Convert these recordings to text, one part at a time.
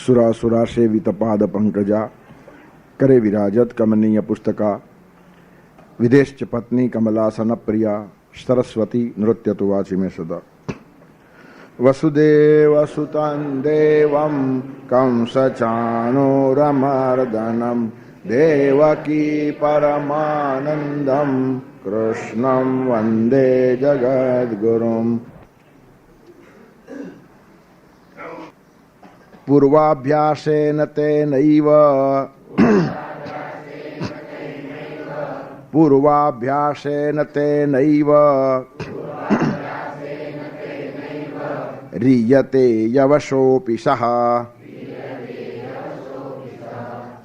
सुरासुरा सेवित पाद पंकजा करे विराजत कमनीय पुस्तका विदेश पत्नी कमलासन प्रिया सरस्वती नृत्य तो वाची में सदा वसुदेव सुतं देवं कंस चाणूरमर्दनं देवकी परमानंदं कृष्णं वंदे जगद्गुरुम्। पूर्वाभ्यासेन तेनैव पूर्वाभ्यासेन तेनैव रीयते यवशोऽपि सः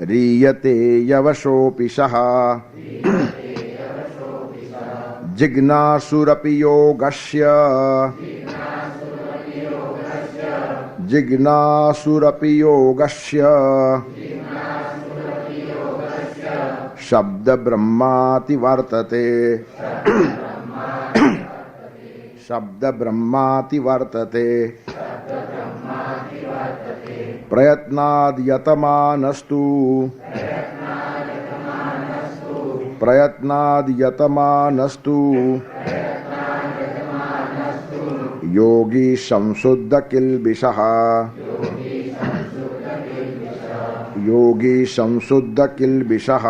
रीयते यवशोऽपि सः जिज्ञासुरपि योगस्य जिज्ञासुरपि योगस्य शब्द ब्रह्माति वर्तते शब्द ब्रह्माति वर्तते प्रयत्नाद् यतमानस्तु प्रयत्नाद् यतमानस्तु योगी संशुद्ध किल्बिषः योगी संशुद्ध किल्बिषः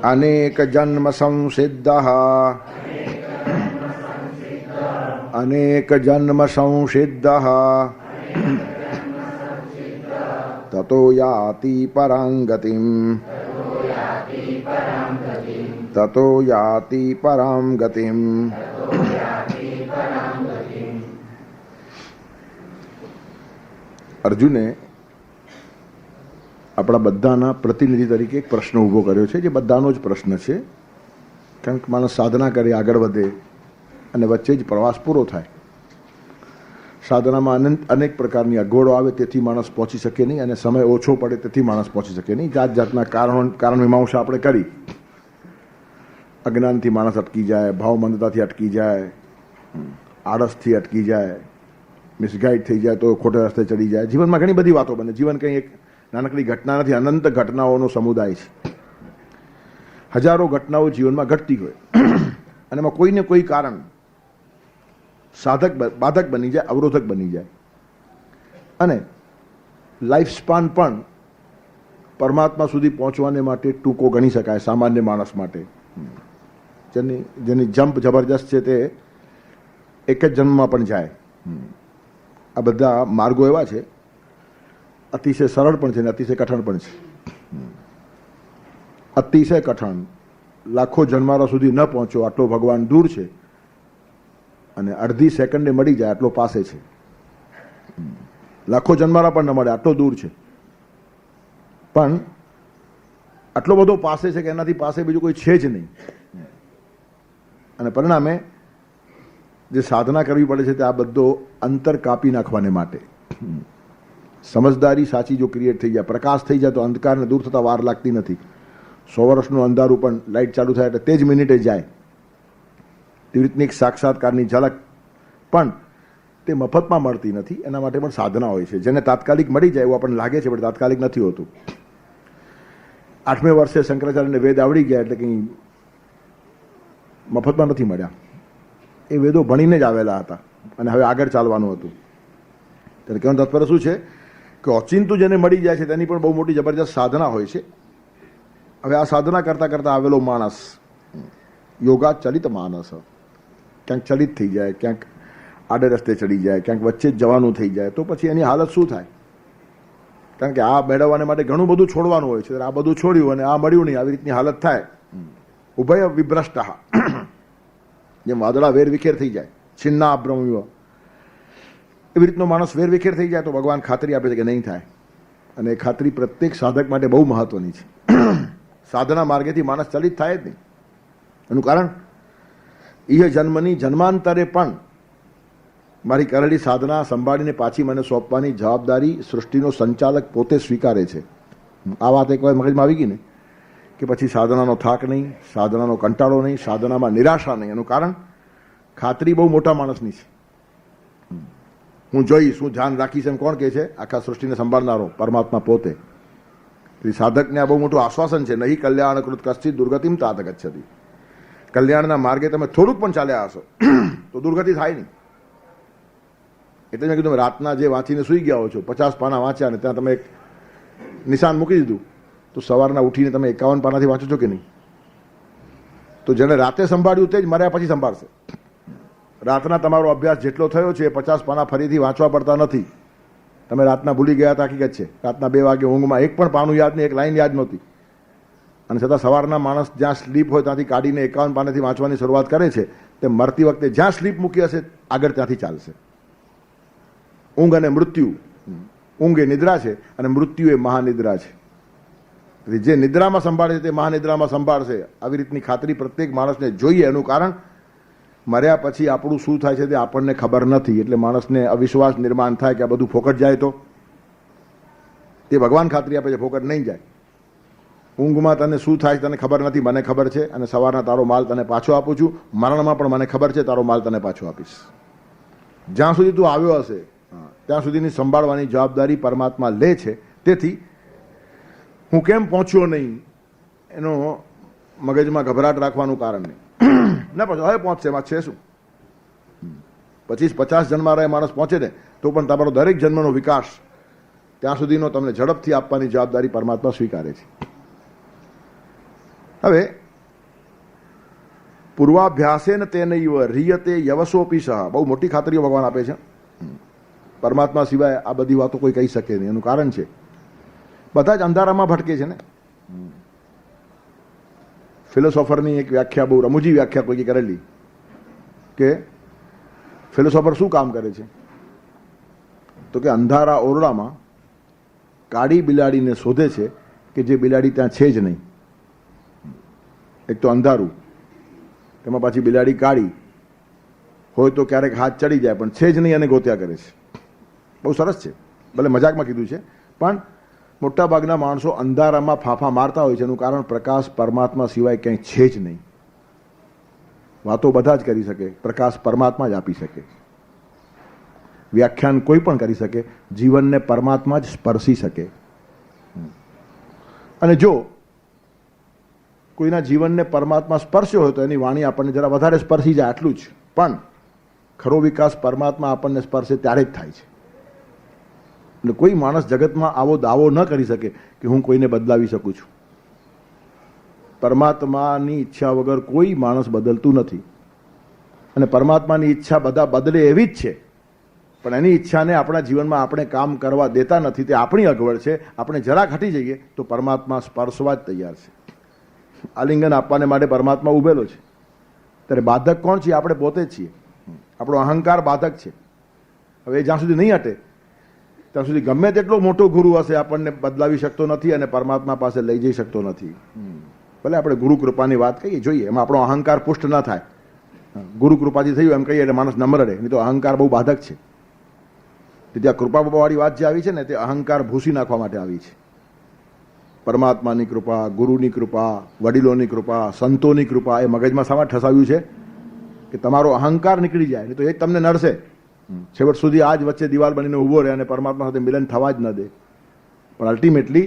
अनेक जन्म संसिद्धः अनेक जन्म संसिद्धः ततो याति परां गतिम् ततो याति परां गतिम्। अर्जुने આપણા બધાના પ્રતિનિધિ તરીકે એક પ્રશ્ન ઊભો કર્યો છે, જે બધાનો જ પ્રશ્ન છે, કારણ કે માણસ સાધના કરી આગળ વધે અને વચ્ચે જ પ્રવાસ પૂરો થાય. સાધનામાં અનેક પ્રકારની અગવડો આવે, તેથી માણસ પહોંચી શકે નહીં, અને સમય ઓછો પડે તેથી માણસ પહોંચી શકે નહીં. જાત જાતના કારણ મીમાંસા આપણે કરી. અજ્ઞાનથી માણસ અટકી જાય, ભાવમંદતાથી અટકી જાય, આળસથી અટકી જાય, મિસગાઈડ થઈ જાય તો ખોટા રસ્તે ચડી જાય. જીવનમાં ઘણી બધી વાતો બને. જીવન કંઈ એક નાનકડી ઘટના નથી, અનંત ઘટનાઓનો સમુદાય છે. હજારો ઘટનાઓ જીવનમાં ઘટતી હોય અને એમાં કોઈને કોઈ કારણ બાધક બની જાય, અવરોધક બની જાય, અને લાઈફ સ્પાન પણ પરમાત્મા સુધી પહોંચવાને માટે ટૂંકો ગણી શકાય સામાન્ય માણસ માટે. જેની જમ્પ જબરજસ્ત છે તે એક જ જન્મમાં પણ જાય. આ બધા માર્ગો એવા છે, અતિશય સરળ પણ છે ને અતિશય કઠણ પણ છે. અતિશય કઠણ, લાખો જન્મારા સુધી ન પહોંચો આટલો ભગવાન દૂર છે, અને અડધી સેકન્ડે મળી જાય આટલો પાસે છે. લાખો જન્મારા પણ ન મળે આટલો દૂર છે, પણ આટલો બધો પાસે છે કે એનાથી પાસે બીજું કોઈ છે જ નહીં. અને પરિણામે જે સાધના કરવી પડે છે તે આ બધો અંતર કાપી નાખવાને માટે. સમજદારી સાચી જો ક્રિએટ થઈ જાય, પ્રકાશ થઈ જાય, તો અંધકારને દૂર થતાં વાર લાગતી નથી. 100 વર્ષનું અંધારું પણ લાઇટ ચાલુ થાય એટલે તે જ મિનિટે જાય. તેવી રીતની એક સાક્ષાત્કારની ઝલક પણ તે મફતમાં મળતી નથી, એના માટે પણ સાધના હોય છે. જેને તાત્કાલિક મળી જાય એવું આપણને લાગે છે, પણ તાત્કાલિક નથી હોતું. 8મે વર્ષે શંકરાચાર્યને વેદ આવડી ગયા એટલે કંઈ મફતમાં નથી મળ્યા. એ વેદો ભણીને જ આવેલા હતા અને હવે આગળ ચાલવાનું હતું. ત્યારે કહેવાનું તાત્પર્ય શું છે કે ઓચિંતું જેને મળી જાય છે તેની પણ બહુ મોટી જબરજસ્ત સાધના હોય છે. હવે આ સાધના કરતાં કરતાં આવેલો માણસ યોગા ચલિત માણસ ક્યાંક ચલિત થઈ જાય, ક્યાંક આડે રસ્તે ચડી જાય, ક્યાંક વચ્ચે જ જવાનું થઈ જાય, તો પછી એની હાલત શું થાય? કારણ કે આ મેળવવાને માટે ઘણું બધું છોડવાનું હોય છે. આ બધું છોડ્યું અને આ મળ્યું નહીં, આવી રીતની હાલત થાય. ઉભય વિભ્રષ્ટ, જેમ વાદળા વેરવિખેર થઈ જાય, છિન્ના બ્રહ્મ, એવી રીતનો માણસ વેરવિખેર થઈ જાય તો ભગવાન ખાતરી આપે છે કે નહીં થાય. અને એ ખાતરી પ્રત્યેક સાધક માટે બહુ મહત્વની છે. સાધના માર્ગેથી માણસ ચલિત થાય જ નહીં. એનું કારણ એ જન્મની જન્માંતરે પણ મારી કરેલી સાધના સંભાળીને પાછી મને સોંપવાની જવાબદારી સૃષ્ટિનો સંચાલક પોતે સ્વીકારે છે. આ વાત એક વાર મગજમાં આવી ગઈ ને કે પછી સાધનાનો થાક નહીં, સાધનાનો કંટાળો નહીં, સાધનામાં નિરાશા નહીં. એનું કારણ ખાતરી બહુ મોટા માણસની છે. હું જોઈશ, હું ધ્યાન રાખીશ એમ કોણ કહે છે? આખા સૃષ્ટિને સંભાળનારો પરમાત્મા પોતે. તેથી સાધકને આ બહુ મોટું આશ્વાસન છે. નહીં કલ્યાણ કૃત કશ્ચિત દુર્ગતિમ તાત ગચ્છતિ. કલ્યાણના માર્ગે તમે થોડુંક પણ ચાલ્યા હશો તો દુર્ગતિ થાય નહીં. એટલે મેં કીધું રાતના જે વાંચીને સૂઈ ગયા હો છો, 50 પાના વાંચ્યા ને ત્યાં તમે એક નિશાન મૂકી દીધું, તો સવારના ઉઠીને તમે 51 પાનાથી વાંચો છો કે નહીં? તો જેને રાતે સંભાળ્યું તે જ મર્યા પછી સંભાળશે. રાતના તમારો અભ્યાસ જેટલો થયો છે એ 50 પાના ફરીથી વાંચવા પડતા નથી. તમે રાતના ભૂલી ગયા હતા, હકીકત છે. રાતના 2 વાગે ઊંઘમાં એક પણ પાનું યાદ નહીં, એક લાઈન યાદ નહોતી, અને છતાં સવારના માણસ જ્યાં સ્લીપ હોય ત્યાંથી કાઢીને 51 પાનાથી વાંચવાની શરૂઆત કરે છે. તે મરતી વખતે જ્યાં સ્લીપ મૂકી હશે આગળ ત્યાંથી ચાલશે. ઊંઘ અને મૃત્યુ, ઊંઘ એ નિદ્રા છે અને મૃત્યુ એ મહાનિદ્રા છે. જે નિદ્રામાં સંભાળે છે તે મહાનિદ્રામાં સંભાળશે. આવી રીતની ખાતરી પ્રત્યેક માણસને જોઈએ. એનું કારણ મર્યા પછી આપણું શું થાય છે તે આપણને ખબર નથી. એટલે માણસને અવિશ્વાસ નિર્માણ થાય કે આ બધું ફોકટ જાય તો. તે ભગવાન ખાતરી આપે છે ફોકટ નહીં જાય. ઊંઘમાં તને શું થાય તને ખબર નથી, મને ખબર છે, અને સવારના તારો માલ તને પાછો આપું છું. મરણમાં પણ મને ખબર છે, તારો માલ તને પાછો આપીશ. જ્યાં સુધી તું આવ્યો હશે ત્યાં સુધીની સંભાળવાની જવાબદારી પરમાત્મા લે છે. તેથી હું કેમ પહોંચ્યો નહીં એનો મગજમાં ગભરાટ રાખવાનું કારણ નહીં. ના પહોંચો, હવે પહોંચશે, એમાં છે શું? 25-50 જન્મમાં રહે માણસ પહોંચે ને તો પણ તમારો દરેક જન્મનો વિકાસ ત્યાં સુધીનો તમને ઝડપથી આપવાની જવાબદારી પરમાત્મા સ્વીકારે છે. હવે પૂર્વાભ્યાસેન તેનૈવ રિયતે યવસોપી સહ, બહુ મોટી ખાતરીઓ ભગવાન આપે છે. પરમાત્મા સિવાય આ બધી વાતો કોઈ કહી શકે નહીં. એનું કારણ છે બધા જ અંધારામાં ભટકે છે ને. ફિલોસોફરની એક વ્યાખ્યા, બહુ રમૂજી વ્યાખ્યા કોઈએ કરેલી કે ફિલોસોફર શું કામ કરે છે? તો કે અંધારા ઓરડામાં કાળી બિલાડીને શોધે છે કે જે બિલાડી ત્યાં છે જ નહીં. એક તો અંધારું, તેમાં પાછી બિલાડી કાળી હોય તો ક્યારેક હાથ ચડી જાય, પણ છે જ નહીં અને ગોત્યા કરે છે. બહુ સરસ છે, ભલે મજાકમાં કીધું છે, પણ મોટાભાગના માણસો અંધારામાં ફાંફા મારતા હોય છે. એનું કારણ પ્રકાશ પરમાત્મા સિવાય ક્યાંય છે જ નહીં. વાતો બધા જ કરી શકે, પ્રકાશ પરમાત્મા જ આપી શકે. વ્યાખ્યાન કોઈ પણ કરી શકે, જીવનને પરમાત્મા જ સ્પર્શી શકે. અને જો કોઈના જીવનને પરમાત્મા સ્પર્શ્યો હોય તો એની વાણી આપણને જરા વધારે સ્પર્શી જાય, આટલું જ. પણ ખરો વિકાસ પરમાત્મા આપણને સ્પર્શે ત્યારે જ થાય છે. એટલે કોઈ માણસ જગતમાં આવો દાવો ન કરી શકે કે હું કોઈને બદલાવી શકું છું. પરમાત્માની ઈચ્છા વગર કોઈ માણસ બદલતું નથી. અને પરમાત્માની ઈચ્છા બધા બદલે એવી જ છે, પણ એની ઈચ્છાને આપણા જીવનમાં આપણે કામ કરવા દેતા નથી. તે આપણી અગવડ છે. આપણે જરાક હટી જઈએ તો પરમાત્મા સ્પર્શવા જ તૈયાર છે. આલિંગન આપવાને માટે પરમાત્મા ઉભેલો છે. ત્યારે બાધક કોણ છે? આપણે પોતે જ છીએ. આપણો અહંકાર બાધક છે. હવે જ્યાં સુધી નહીં હટે ત્યાં સુધી ગમે તેટલો મોટો ગુરુ હશે આપણને બદલાવી શકતો નથી અને પરમાત્મા પાસે લઈ જઈ શકતો નથી. ભલે આપણે ગુરુ કૃપાની વાત કહીએ, જોઈએ એમાં આપણો અહંકાર પુષ્ટ ના થાય. ગુરુ કૃપાથી થયું એમ કહીએ એટલે માણસ નમ્ર રહે, નહીં તો અહંકાર બહુ બાધક છે. ત્યાં કૃપાવાળી વાત જે આવી છે ને તે અહંકાર ભૂસી નાખવા માટે આવી છે. પરમાત્માની કૃપા, ગુરુની કૃપા, વડીલોની કૃપા, સંતોની કૃપા, એ મગજમાં શા માટે ઠસાવ્યું છે કે તમારો અહંકાર નીકળી જાય, નહીં તો એ જ તમને નડશે. છેવટ સુધી આ જ વચ્ચે દિવાલ બનીને ઊભો રહે અને પરમાત્મા સાથે મિલન થવા જ ન દે. પણ અલ્ટિમેટલી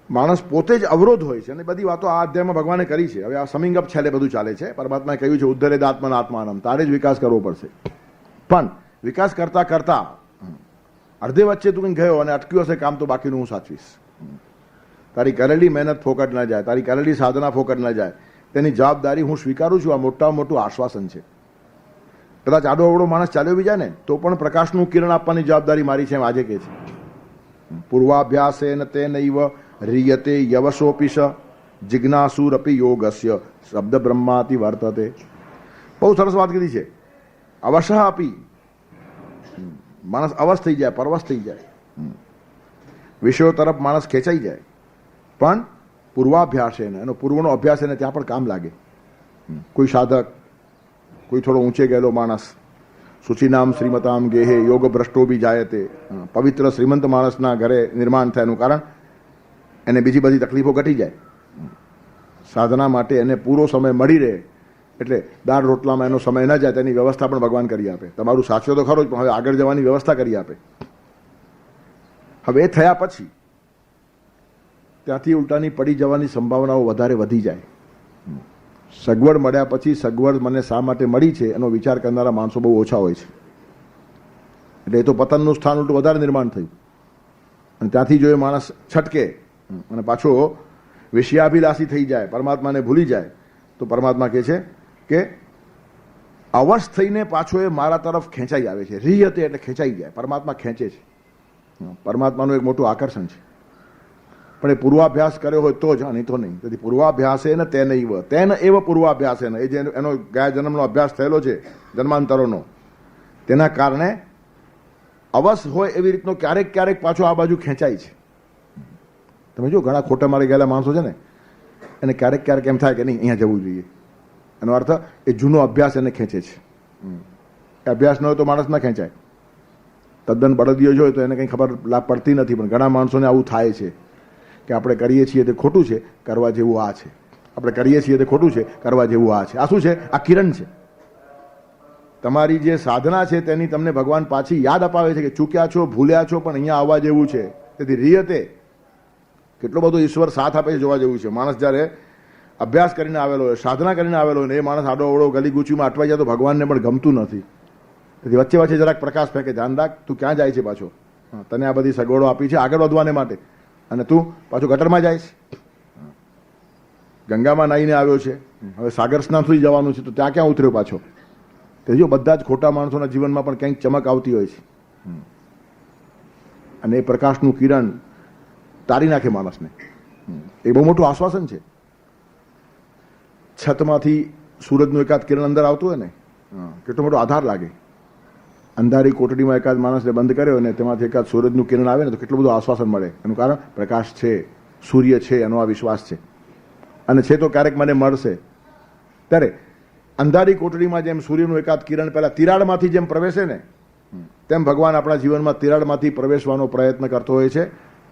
માણસ પોતે જ અવરોધ હોય છે. અને બધી વાતો આ અધ્યાયમાં ભગવાને કરી છે. હવે આ સમિંગ અપ છેલ્લે બધું ચાલે છે. પરમાત્માએ કહ્યું છે ઉદ્ધરેદ આત્મન આત્માનમ, તારે જ વિકાસ કરવો પડશે. પણ વિકાસ કરતા કરતા અડધે વચ્ચે તું કંઈ ગયો અને અટક્યું હશે કામ, તો બાકીનું હું સાચવીશ. તારી કરેલી મહેનત ફોકટ ન જાય, તારી કરેલી સાધના ફોકટ ન જાય, તેની જવાબદારી હું સ્વીકારું છું. આ મોટામાં મોટું આશ્વાસન છે. કદાચ આડો અવડો માણસ ચાલ્યો બી જાય ને તો પણ પ્રકાશનું કિરણ આપવાની જવાબદારી મારી છે, એમ આજે કહે છે. પૂર્વાભ્યાસેન તેનૈવ રિયતે યવસોપિશ જિજ્ઞાસુરપી યોગસ્ય શબ્દ બ્રહ્માતિ વર્તતે. બહુ સરસ વાત કીધી છે. અવશ આપી, માણસ અવશ થઈ જાય, પરવશ થઈ જાય, વિષયો તરફ માણસ ખેંચાઈ જાય. પણ પૂર્વાભ્યાસ એનો પૂર્વનો અભ્યાસ એને ત્યાં પણ કામ લાગે. કોઈ સાધક, કોઈ થોડો ઊંચે ગયેલો માણસ, શુચિનામ શ્રીમતામ ગેહે યોગ ભ્રષ્ટો બી જાયતે, પવિત્ર શ્રીમંત માણસના ઘરે નિર્માણ થયાનું કારણ એને બીજી બધી તકલીફો ઘટી જાય. સાધના માટે એને પૂરો સમય મળી રહે એટલે દાળ રોટલામાં એનો સમય ન જાય તેની વ્યવસ્થા પણ ભગવાન કરી આપે. તમારું સાચવે તો ખરો જ, પણ હવે આગળ જવાની વ્યવસ્થા કરી આપે. હવે એ થયા પછી ત્યાંથી ઉલટાની પડી જવાની સંભાવનાઓ વધારે વધી જાય. સગવડ મળ્યા પછી સગવડ મને શા માટે મળી છે એનો વિચાર કરનારા માણસો બહુ ઓછા હોય છે. એટલે એ તો પતનનું સ્થાન ઉલટું વધારે નિર્માણ થયું. અને ત્યાંથી જો એ માણસ છટકે અને પાછો વિષયાભિલાષી થઈ જાય, પરમાત્માને ભૂલી જાય, તો પરમાત્મા કહે છે કે અવશ થઈને પાછો એ મારા તરફ ખેંચાઈ આવે છે. રીહતે એટલે ખેંચાઈ જાય, પરમાત્મા ખેંચે છે. પરમાત્માનું એક મોટું આકર્ષણ છે. પણ એ પૂર્વાભ્યાસ કર્યો હોય તો જ, નહીં તો નહીં. તેથી પૂર્વાભ્યાસે ને તેન એવ પૂર્વાભ્યાસે ને, એ જે એનો ગયા જન્મનો અભ્યાસ થયેલો છે જન્માંતરોનો, તેના કારણે અવશ હોય એવી રીતનો ક્યારેક ક્યારેક પાછો આ બાજુ ખેંચાય છે. તમે જો ઘણા ખોટા મારી ગયેલા માણસો છે ને, એને ક્યારેક ક્યારેક એમ થાય કે નહીં અહીંયા જવું જોઈએ. એનો અર્થ એ જૂનો અભ્યાસ એને ખેંચે છે. એ અભ્યાસ ન હોય તો માણસ ના ખેંચાય. તદ્દન બળદીઓ જોઈએ તો એને કંઈ ખબર લાભ પડતી નથી. પણ ઘણા માણસોને આવું થાય છે કે આપણે કરીએ છીએ તે ખોટું છે, કરવા જેવું આ છે. આપણે કરીએ છીએ તે ખોટું છે, કરવા જેવું આ છે. આ શું છે? આ કિરણ છે. તમારી જે સાધના છે તેની તમને ભગવાન પાછી યાદ અપાવે છે કે ચૂક્યા છો, ભૂલ્યા છો, પણ અહીંયા આવવા જેવું છે. તેથી રીયતે કેટલો બધો ઈશ્વર સાથ આપે છે જોવા જેવું છે. માણસ જ્યારે અભ્યાસ કરીને આવેલો હોય, સાધના કરીને આવેલો હોય ને એ માણસ આડો અવળો ગલી ગુચીમાં અટવાઈ જાય તો ભગવાનને પણ ગમતું નથી. તેથી વચ્ચે વચ્ચે જરાક પ્રકાશ ફેંકે, ધ્યાન રાખ તું ક્યાં જાય છે પાછો. તને આ બધી સગવડો આપી છે આગળ વધવાને માટે, અને તું પાછો ગટરમાં જાય છે. ગંગામાં નાહીને આવ્યો છે, હવે સાગર સ્નાન સુધી જવાનું છે, તો ત્યાં ક્યાં ઉતર્યો પાછો. તે જો બધા જ ખોટા માણસોના જીવનમાં પણ કંઈક ચમક આવતી હોય છે. અને એ પ્રકાશનું કિરણ તારી નાખે માણસને. એ બહુ મોટું આશ્વાસન છે. છતમાંથી સૂરજનું એકાદ કિરણ અંદર આવતું હોય ને, કેટલો મોટો આધાર લાગે. અંધારી કોટડીમાં એકાદ માણસને બંધ કર્યો ને તેમાંથી એકાદ સૂરજનું કિરણ આવે ને તો કેટલું બધું આશ્વાસન મળે. એનું કારણ પ્રકાશ છે, સૂર્ય છે, એનો આ વિશ્વાસ છે. અને છે તો ક્યારેક મને મળશે. ત્યારે અંધારી કોટડીમાં જેમ સૂર્યનું એકાદ કિરણ પહેલા તિરાડમાંથી જેમ પ્રવેશે ને, તેમ ભગવાન આપણા જીવનમાં તિરાડમાંથી પ્રવેશવાનો પ્રયત્ન કરતો હોય છે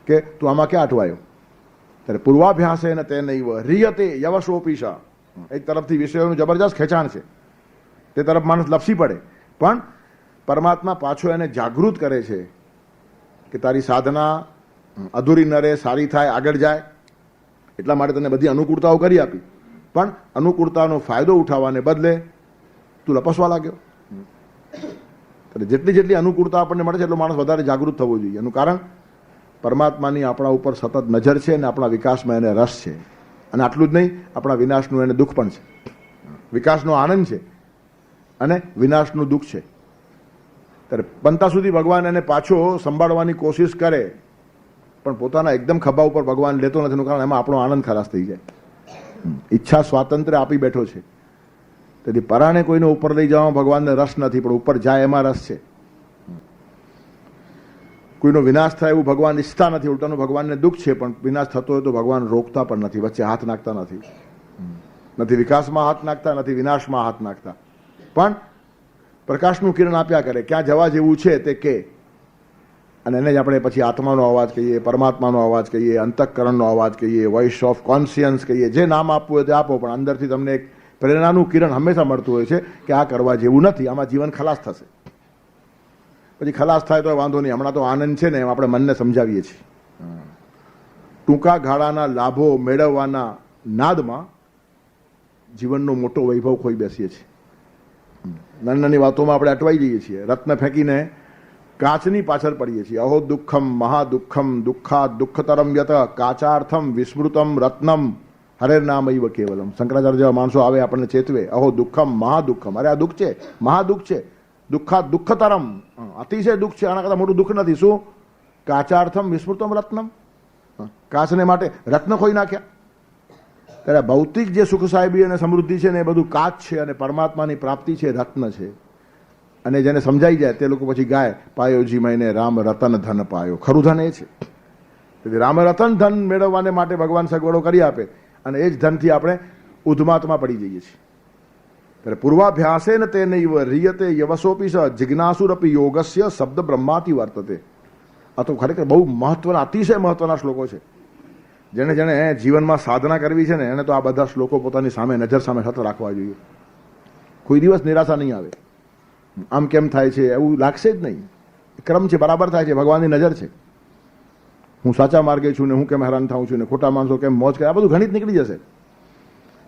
કે તું આમાં ક્યાં અટવાયો. ત્યારે પૂર્વાભ્યાસે ને તે નૈવ રીયતે યવશોપીશા, એક તરફથી વિષયોનું જબરજસ્ત ખેંચાણ છે, તે તરફ માણસ લપસી પડે. પણ પરમાત્મા પાછો એને જાગૃત કરે છે કે તારી સાધના અધૂરી ન રહે, સારી થાય, આગળ જાય. એટલા માટે તને બધી અનુકૂળતાઓ કરી આપી, પણ અનુકૂળતાનો ફાયદો ઉઠાવવાને બદલે તું લપસવા લાગ્યો. જેટલી જેટલી અનુકૂળતા આપણને મળે છે એટલો માણસ વધારે જાગૃત થવો જોઈએ. એનું કારણ પરમાત્માની આપણા ઉપર સતત નજર છે અને આપણા વિકાસમાં એને રસ છે. અને આટલું જ નહીં, આપણા વિનાશનું એને દુઃખ પણ છે. વિકાસનો આનંદ છે અને વિનાશનું દુઃખ છે. ત્યારે બનતા સુધી ભગવાન એને પાછો સંભાળવાની કોશિશ કરે, પણ પોતાના એકદમ ખભા ઉપર ભગવાન લેતો નથી. એનું કારણ એમાં આપણો આનંદ ખલાસ થઈ જાય. ઈચ્છા સ્વાતંત્ર્ય આપી બેઠો છે. તેથી પરાણે કોઈને ઉપર લઈ જવામાં ભગવાનને રસ નથી, પણ ઉપર જાય એમાં રસ છે. કોઈનો વિનાશ થાય એવું ભગવાન ઈચ્છતા નથી, ઉલટાનું ભગવાનને દુઃખ છે. પણ વિનાશ થતો હોય તો ભગવાન રોકતા પણ નથી, વચ્ચે હાથ નાખતા નથી. નથી વિકાસમાં હાથ નાખતા, નથી વિનાશમાં હાથ નાખતા. પણ પ્રકાશનું કિરણ આપ્યા કરે, ક્યાં જવા જેવું છે તે કે. અને એને જ આપણે પછી આત્માનો અવાજ કહીએ, પરમાત્માનો અવાજ કહીએ, અંતઃકરણનો અવાજ કહીએ, વોઇસ ઓફ કોન્શિયન્સ કહીએ. જે નામ આપવું હોય તે આપો, પણ અંદરથી તમને એક પ્રેરણાનું કિરણ હંમેશા મળતું હોય છે કે આ કરવા જેવું નથી, આમાં જીવન ખલાસ થશે. પછી ખલાસ થાય તો વાંધો નહીં, હમણાં તો આનંદ છે ને એમ આપણે મનને સમજાવીએ છીએ. ટૂંકા ગાળાના લાભો મેળવવાના નાદમાં જીવનનો મોટો વૈભવ ખોઈ બેસીએ છીએ. નાની નાની વાતોમાં આપણે અટવાઈ જઈએ છીએ, રત્ન ફેંકીને કાચની પાછળ પડીએ છીએ. અહો દુઃખમ મહાદુઃખમ દુઃખા દુઃખતરમ યત કાચાર્થમ વિસ્મૃતમ રત્નમ હરેર નામૈવ કેવલમ. શંકરાચાર્ય જેવા માણસો આવે આપણને ચેતવે, અહો દુઃખમ મહાદુઃખમ, અરે આ દુઃખ છે, મહાદુઃખ છે. દુઃખા દુઃખતરમ, અતિશય દુઃખ છે, આના કરતા મોટું દુઃખ નથી. શું? કાચાર્થમ વિસ્મૃતમ રત્નમ, કાચને માટે રત્ન ખોઈ નાખ્યા. ત્યારે ભૌતિક જે સુખ સાહેબી અને સમૃદ્ધિ છે ને એ બધું કાચ છે, અને પરમાત્માની પ્રાપ્તિ છે રત્ન છે. અને જેને સમજાઈ જાય તે લોકો પછી ગાય, પાયોજી મહિને રામ રતન ધન પાયો. ખરું ધન એ છે. તેથી રામ રતન ધન મેળવવાને માટે ભગવાન સગવડો કરી આપે, અને એ જ ધનથી આપણે ઉદ્માતમાં પડી જઈએ છીએ. ત્યારે પૂર્વાભ્યાસે ને તે નૈવ રીયતે યવસોપી સ જિજ્ઞાસુરપી યોગસ્ય શબ્દ બ્રહ્માતિ વર્તતે. આ તો ખરેખર બહુ મહત્વના, અતિશય મહત્વના શ્લોકો છે. જેને જેને જીવનમાં સાધના કરવી છે ને એને તો આ બધા શ્લોકો પોતાની સામે, નજર સામે સતત રાખવા જોઈએ. કોઈ દિવસ નિરાશા નહીં આવે. આમ કેમ થાય છે એવું લાગશે જ નહીં. ક્રમ છે, બરાબર થાય છે, ભગવાનની નજર છે. હું સાચા માર્ગે છું ને હું કેમ હેરાન થાઉં છું ને ખોટા માણસો કેમ મોજ કરે, આ બધું ગણિત નીકળી જશે.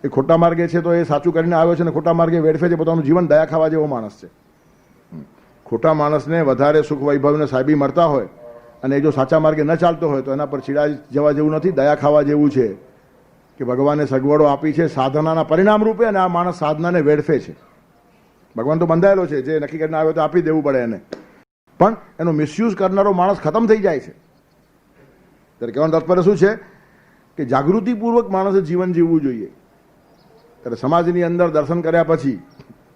એ ખોટા માર્ગે છે તો એ સાચું કરીને આવ્યો છે ને ખોટા માર્ગે વેડફે છે પોતાનું જીવન, દયા ખાવા જેવો માણસ છે. ખોટા માણસને વધારે સુખ વૈભવને સાહેબી મળતા હોય અને એ જો સાચા માર્ગે ન ચાલતો હોય તો એના પર ચીડા જવા જેવું નથી, દયા ખાવા જેવું છે કે ભગવાને સગવડો આપી છે સાધનાના પરિણામ રૂપે અને આ માણસ સાધનાને વેડફે છે. ભગવાન તો બંધાયેલો છે, જે નક્કી કરીને આવ્યો તો આપી દેવું પડે એને, પણ એનો મિસયુઝ કરનારો માણસ ખતમ થઈ જાય છે. ત્યારે કહેવાનું તાત્પર્ય શું છે કે જાગૃતિપૂર્વક માણસે જીવન જીવવું જોઈએ. ત્યારે સમાજની અંદર દર્શન કર્યા પછી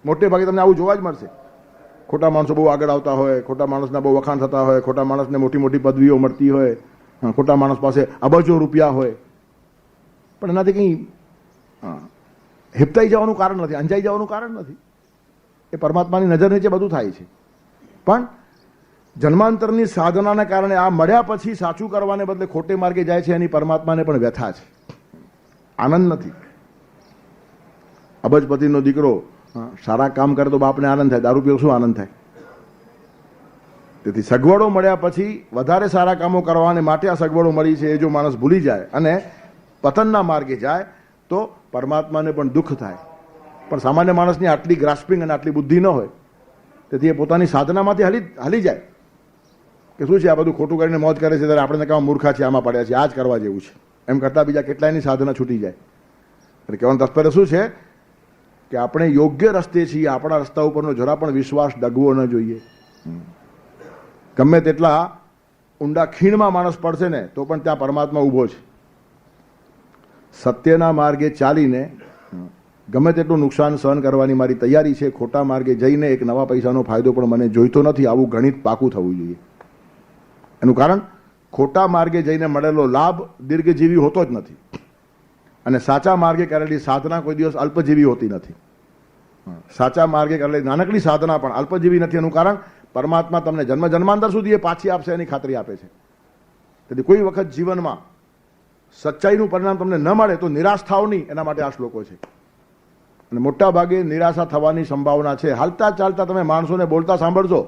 મોટે ભાગે તમને આવું જોવા જ મળશે. ખોટા માણસો બહુ આગળ આવતા હોય, ખોટા માણસના બહુ વખાણ થતા હોય, ખોટા માણસને મોટી મોટી પદવીઓ મળતી હોય, ખોટા માણસ પાસે અબજો રૂપિયા હોય, પણ એનાથી કંઈ હિપતાઈ જવાનું કારણ નથી, અંજાઈ જવાનું કારણ નથી. એ પરમાત્માની નજર નીચે બધું થાય છે. પણ જન્માંતરની સાધનાને કારણે આ મળ્યા પછી સાચું કરવાને બદલે ખોટે માર્ગે જાય છે, એની પરમાત્માને પણ વ્યથા છે, આનંદ નથી. અબજપતિનો દીકરો સારા કામ કરે તો બાપને આનંદ થાય, દારૂ પીવો શું આનંદ થાય? તેથી સગવડો મળ્યા પછી વધારે સારા કામો કરવાને માટે આ સગવડો મળી છે એ જો માણસ ભૂલી જાય અને પતનના માર્ગે જાય તો પરમાત્માને પણ દુઃખ થાય. પણ સામાન્ય માણસની આટલી ગ્રાસ્પિંગ અને આટલી બુદ્ધિ ન હોય, તેથી એ પોતાની સાધનામાંથી હલી જાય કે શું છે આ બધું ખોટું કરીને મોજ કરે છે, ત્યારે આપણે કેવા મૂર્ખા છે, આમાં પડ્યા છે, આ જ કરવા જેવું છે, એમ કરતાં બીજા કેટલાયની સાધના છૂટી જાય. એટલે કહેવાનું તાત્પર્ય શું છે કે આપણે યોગ્ય રસ્તે છીએ, આપણા રસ્તા ઉપરનો જરા પણ વિશ્વાસ ડગવો ન જોઈએ. ગમે તેટલા ઊંડા ખીણમાં માણસ પડશે ને તો પણ ત્યાં પરમાત્મા ઊભો છે. સત્યના માર્ગે ચાલીને ગમે તેટલું નુકસાન સહન કરવાની મારી તૈયારી છે, ખોટા માર્ગે જઈને એક નવા પૈસાનો ફાયદો પણ મને જોઈતો નથી, આવું ગણિત પાકું થવું જોઈએ. એનું કારણ ખોટા માર્ગે જઈને મળેલો લાભ દીર્ઘજીવી હોતો જ નથી અને સાચા માર્ગે કરેલી સાધના કોઈ દિવસ અલ્પજીવી હોતી નથી. સાચા માર્ગે કરેલી નાનકડી સાધના પણ અલ્પજીવી નથી. એનું કારણ પરમાત્મા તમને જન્મ જન્માંતર સુધી એ પાછી આપશે એની ખાતરી આપે છે. તેથી કોઈ વખત જીવનમાં સચ્ચાઈનું પરિણામ તમને ન મળે તો નિરાશ થાવ નહીં, એના માટે આ શ્લોકો છે. અને મોટા ભાગે નિરાશા થવાની સંભાવના છે. હાલતા ચાલતા તમે માણસોને બોલતા સાંભળજો,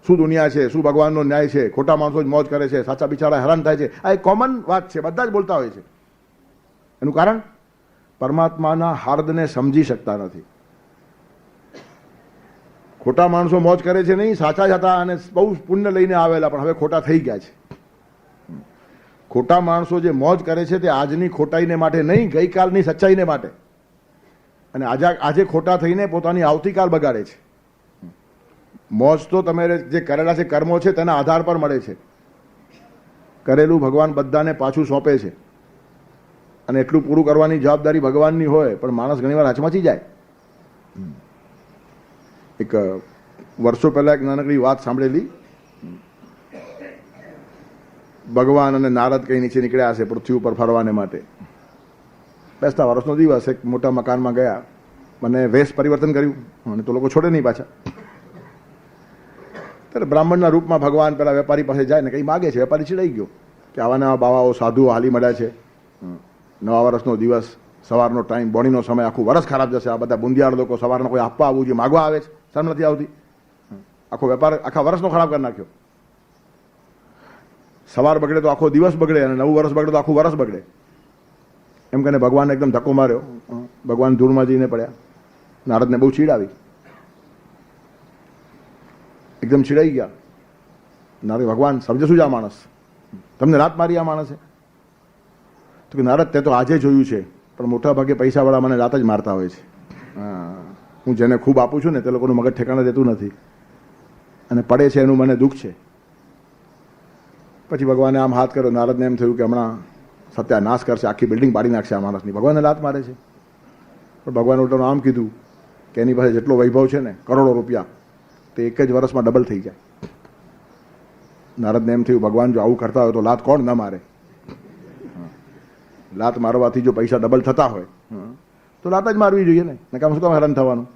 શું દુનિયા છે, શું ભગવાનનો ન્યાય છે, ખોટા માણસો જ મોજ કરે છે, સાચા બિચારા હેરાન થાય છે. આ એક કોમન વાત છે, બધા જ બોલતા હોય છે. એનું કારણ પરમાત્માના હાર્દને સમજી શકતા નથી. ખોટા માણસો મોજ કરે છે નહીં, સાચા જ હતા અને બહુ પુણ્ય લઈને આવેલા પણ હવે ખોટા થઈ ગયા છે. ખોટા માણસો જે મોજ કરે છે તે આજની ખોટાઈને માટે નહીં, ગઈકાલની સચ્ચાઈને માટે. અને આજે ખોટા થઈને પોતાની આવતીકાલ બગાડે છે. મોજ તો તમે જે કરેલા છે કર્મો છે તેના આધાર પર મળે છે. કરેલું ભગવાન બધાને પાછું સોંપે છે અને એટલું પૂરું કરવાની જવાબદારી ભગવાનની હોય, પણ માણસ ઘણીવાર હચમચી જાય. એક વર્ષો પહેલા એક નાનકડી વાત સાંભળેલી. ભગવાન અને નારદ કઈ નીચે નીકળ્યા હશે પૃથ્વી ઉપર ફરવાને માટે. બેસતા વર્ષનો દિવસ એક મોટા મકાનમાં ગયા, મને વેશ પરિવર્તન કર્યું અને તો લોકો છોડે નહીં પાછા. ત્યારે બ્રાહ્મણના રૂપમાં ભગવાન પેલા વેપારી પાસે જાય ને કંઈ માગે છે. વેપારી ચીડાઈ ગયો કે આવા નવા બાવાઓ સાધુઓ હાલી મળ્યા છે, નવા વર્ષનો દિવસ, સવારનો ટાઈમ, બોણીનો સમય, આખું વર્ષ ખરાબ જશે. આ બધા બુંદિયાળ લોકો સવારના કોઈ આપવા આવવું જોઈએ, માગવા આવે છે, શરમ નથી આવતી. આખો વેપાર આખા વર્ષનો ખરાબ કરી નાખ્યો. સવાર બગડે તો આખો દિવસ બગડે અને નવું વર્ષ બગડે તો આખું વર્ષ બગડે. એમ કહીને ભગવાનને એકદમ ધક્કો માર્યો. ભગવાન ધૂળમાં જઈને પડ્યા. નારદને બહુ ચીડ આવી, એકદમ ચીડાઈ ગયા. નારદ, ભગવાન સમજે શું છે આ માણસ? તમને રાત મારી આ માણસે? તો કે નારદ, તે તો આજે જોયું છે, પણ મોટા ભાગે પૈસાવાળા મને રાત જ મારતા હોય છે. હું જેને ખૂબ આપું છું ને તે લોકોનું મગજ ઠેકાણે દેતું નથી અને પડે છે એનું મને દુઃખ છે. પછી ભગવાને આમ હાથ કર્યો. નારદને એમ થયું કે હમણાં સત્યાનાશ કરશે, આખી બિલ્ડિંગ પાડી નાખશે આ માણસની. ભગવાનને લાત મારે છે. પણ ભગવાન ઉલટાનું આમ કીધું કે એની પાસે જેટલો વૈભવ છે ને, કરોડો રૂપિયા, તે એક જ વર્ષમાં ડબલ થઈ જાય. નારદને એમ થયું ભગવાન જો આવું કરતા હોય તો લાત કોણ ન મારે? લાત મારવાથી જો પૈસા ડબલ થતા હોય તો લાત જ મારવી જોઈએ ને, નકામ શું કામ હેરાન થવાનું?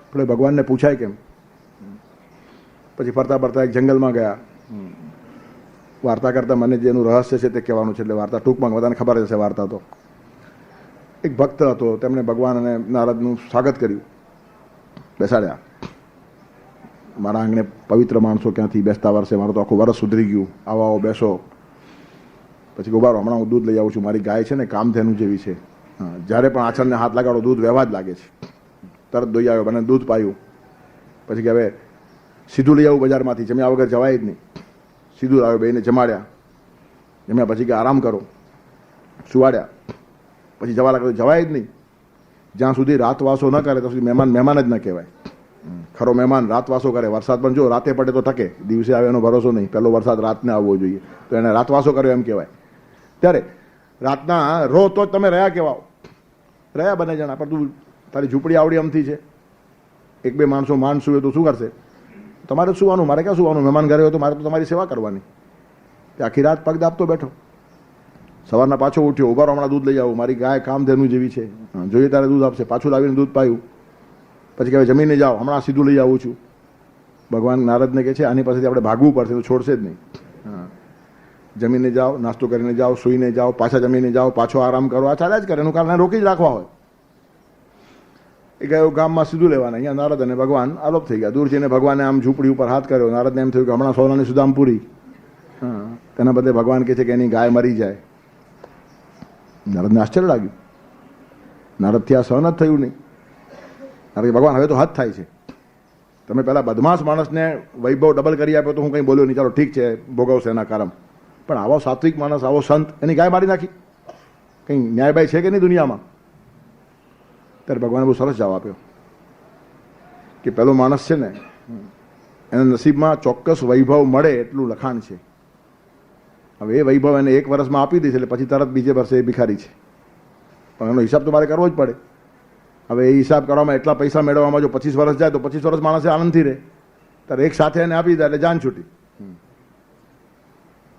એટલે ભગવાનને પૂછાય કેમ. પછી ફરતા ફરતા એક જંગલમાં ગયા. વાર્તા કરતા મને જેનું રહસ્ય છે તે કહેવાનું છે, એટલે વાર્તા ટૂંકમાં બધાને ખબર જ હશે વાર્તા તો. એક ભક્ત હતો, તેમણે ભગવાન અને નારદનું સ્વાગત કર્યું. બેસાડ્યા. મારા આંગણે પવિત્ર માણસો ક્યાંથી બેસતા વર્ષે મારું તો આખું વરસ સુધરી ગયું. આવો આવો બેસો. પછી ઉભા રહો, હમણાં હું દૂધ લઈ આવું છું. મારી ગાય છે ને કામધેનુ જેવી છે. જ્યારે પણ આચરને હાથ લગાડો દૂધ વહેવા જ લાગે છે. તરત દોઈ આવ્યો, મને દૂધ પાયું. પછી કે હવે સીધું લઈ આવું બજારમાંથી, જમ્યા વગર જવાય જ નહીં. સીધું લાવ્યો, બેને જમાડ્યા. જમ્યા પછી કે આરામ કરો, સુવાડ્યા. પછી જવા લાગ્યો, જવાય જ નહીં. જ્યાં સુધી રાતવાસો ન કરે ત્યાં સુધી મહેમાન મહેમાન જ ન કહેવાય. ખરો મહેમાન રાતવાસો કરે. વરસાદ પણ જો રાતે પડે તો ટકે, દિવસે આવે એનો ભરોસો નહીં. પહેલો વરસાદ રાતને આવવો જોઈએ, તો એને રાતવાસો કર્યો એમ કહેવાય. ત્યારે રાતના રહો તો જ તમે રહ્યા કહેવાઓ. રહ્યા બંને જણા, પણ તું તારી ઝૂંપડી આવડી અમથી છે, એક બે માણસો માંડ સુવે તો શું કરશે? તમારે સુવાનું, મારે ક્યાં સુવાનું? મહેમાન ઘરે હોય તો મારે તો તમારી સેવા કરવાની. તે આખી રાત પગ દાબતો બેઠો. સવારના પાછો ઉઠ્યો, ઉભા રહો, હમણાં દૂધ લઈ આવું. મારી ગાય કામધેનુ જેવી છે, જોઈએ તારે દૂધ આપશે. પાછું લાવીને દૂધ પાયું. પછી કહેવાય જમીને જાઓ, હમણાં સીધું લઈ આવું છું. ભગવાન નારદને કહે છે આની પાસેથી આપણે ભાગવું પડશે, તો છોડશે જ નહીં. જમીને જાઓ, નાસ્તો કરીને જાઓ, સૂઈને જાઓ, પાછા જમીને જાઓ, પાછો આરામ કરો. આ ચાલ્યા જ કરે, એનું કારણ રોકી જ રાખવા હોય. એ ગયો ગામમાં સીધું લેવાના. અહીંયા નારદ અને ભગવાન આલોપ થઈ ગયા. દૂર જઈને ભગવાને આમ ઝૂંપડી ઉપર હાથ કર્યો. નારદને એમ થયું કે હમણાં સોનાની સુદામ પૂરી. તેના બદલે ભગવાન કહે છે કે એની ગાય મરી જાય. નારદને આશ્ચર્ય લાગ્યું. નારદથી આ સહન જ થયું નહીં. કારણ કે ભગવાન હવે તો હદ થાય છે. તમે પહેલાં બદમાશ માણસને વૈભવ ડબલ કરી આપ્યો તો હું કંઈ બોલ્યો નહીં, ચાલો ઠીક છે, ભોગવશે એના કારણ. પણ આવો સાત્વિક માણસ, આવો સંત, એની ગાય મારી નાખી. કંઈ ન્યાયભાઈ છે કે નહીં દુનિયામાં? ત્યારે ભગવાને બહુ સરસ જવાબ આપ્યો કે પેલો માણસ છે ને, એના નસીબમાં ચોક્કસ વૈભવ મળે એટલું લખાણ છે. હવે એ વૈભવ એને એક વર્ષમાં આપી દઈશ એટલે પછી તરત બીજે વર્ષે એ ભિખારી છે. પણ એનો હિસાબ તો મારે કરવો જ પડે. હવે એ હિસાબ કરવામાં, એટલા પૈસા મેળવવામાં જો 25 વર્ષ જાય તો 25 વર્ષ માણસે આનંદથી રહે. ત્યારે એક સાથે એને આપી દે એટલે જાન છૂટી.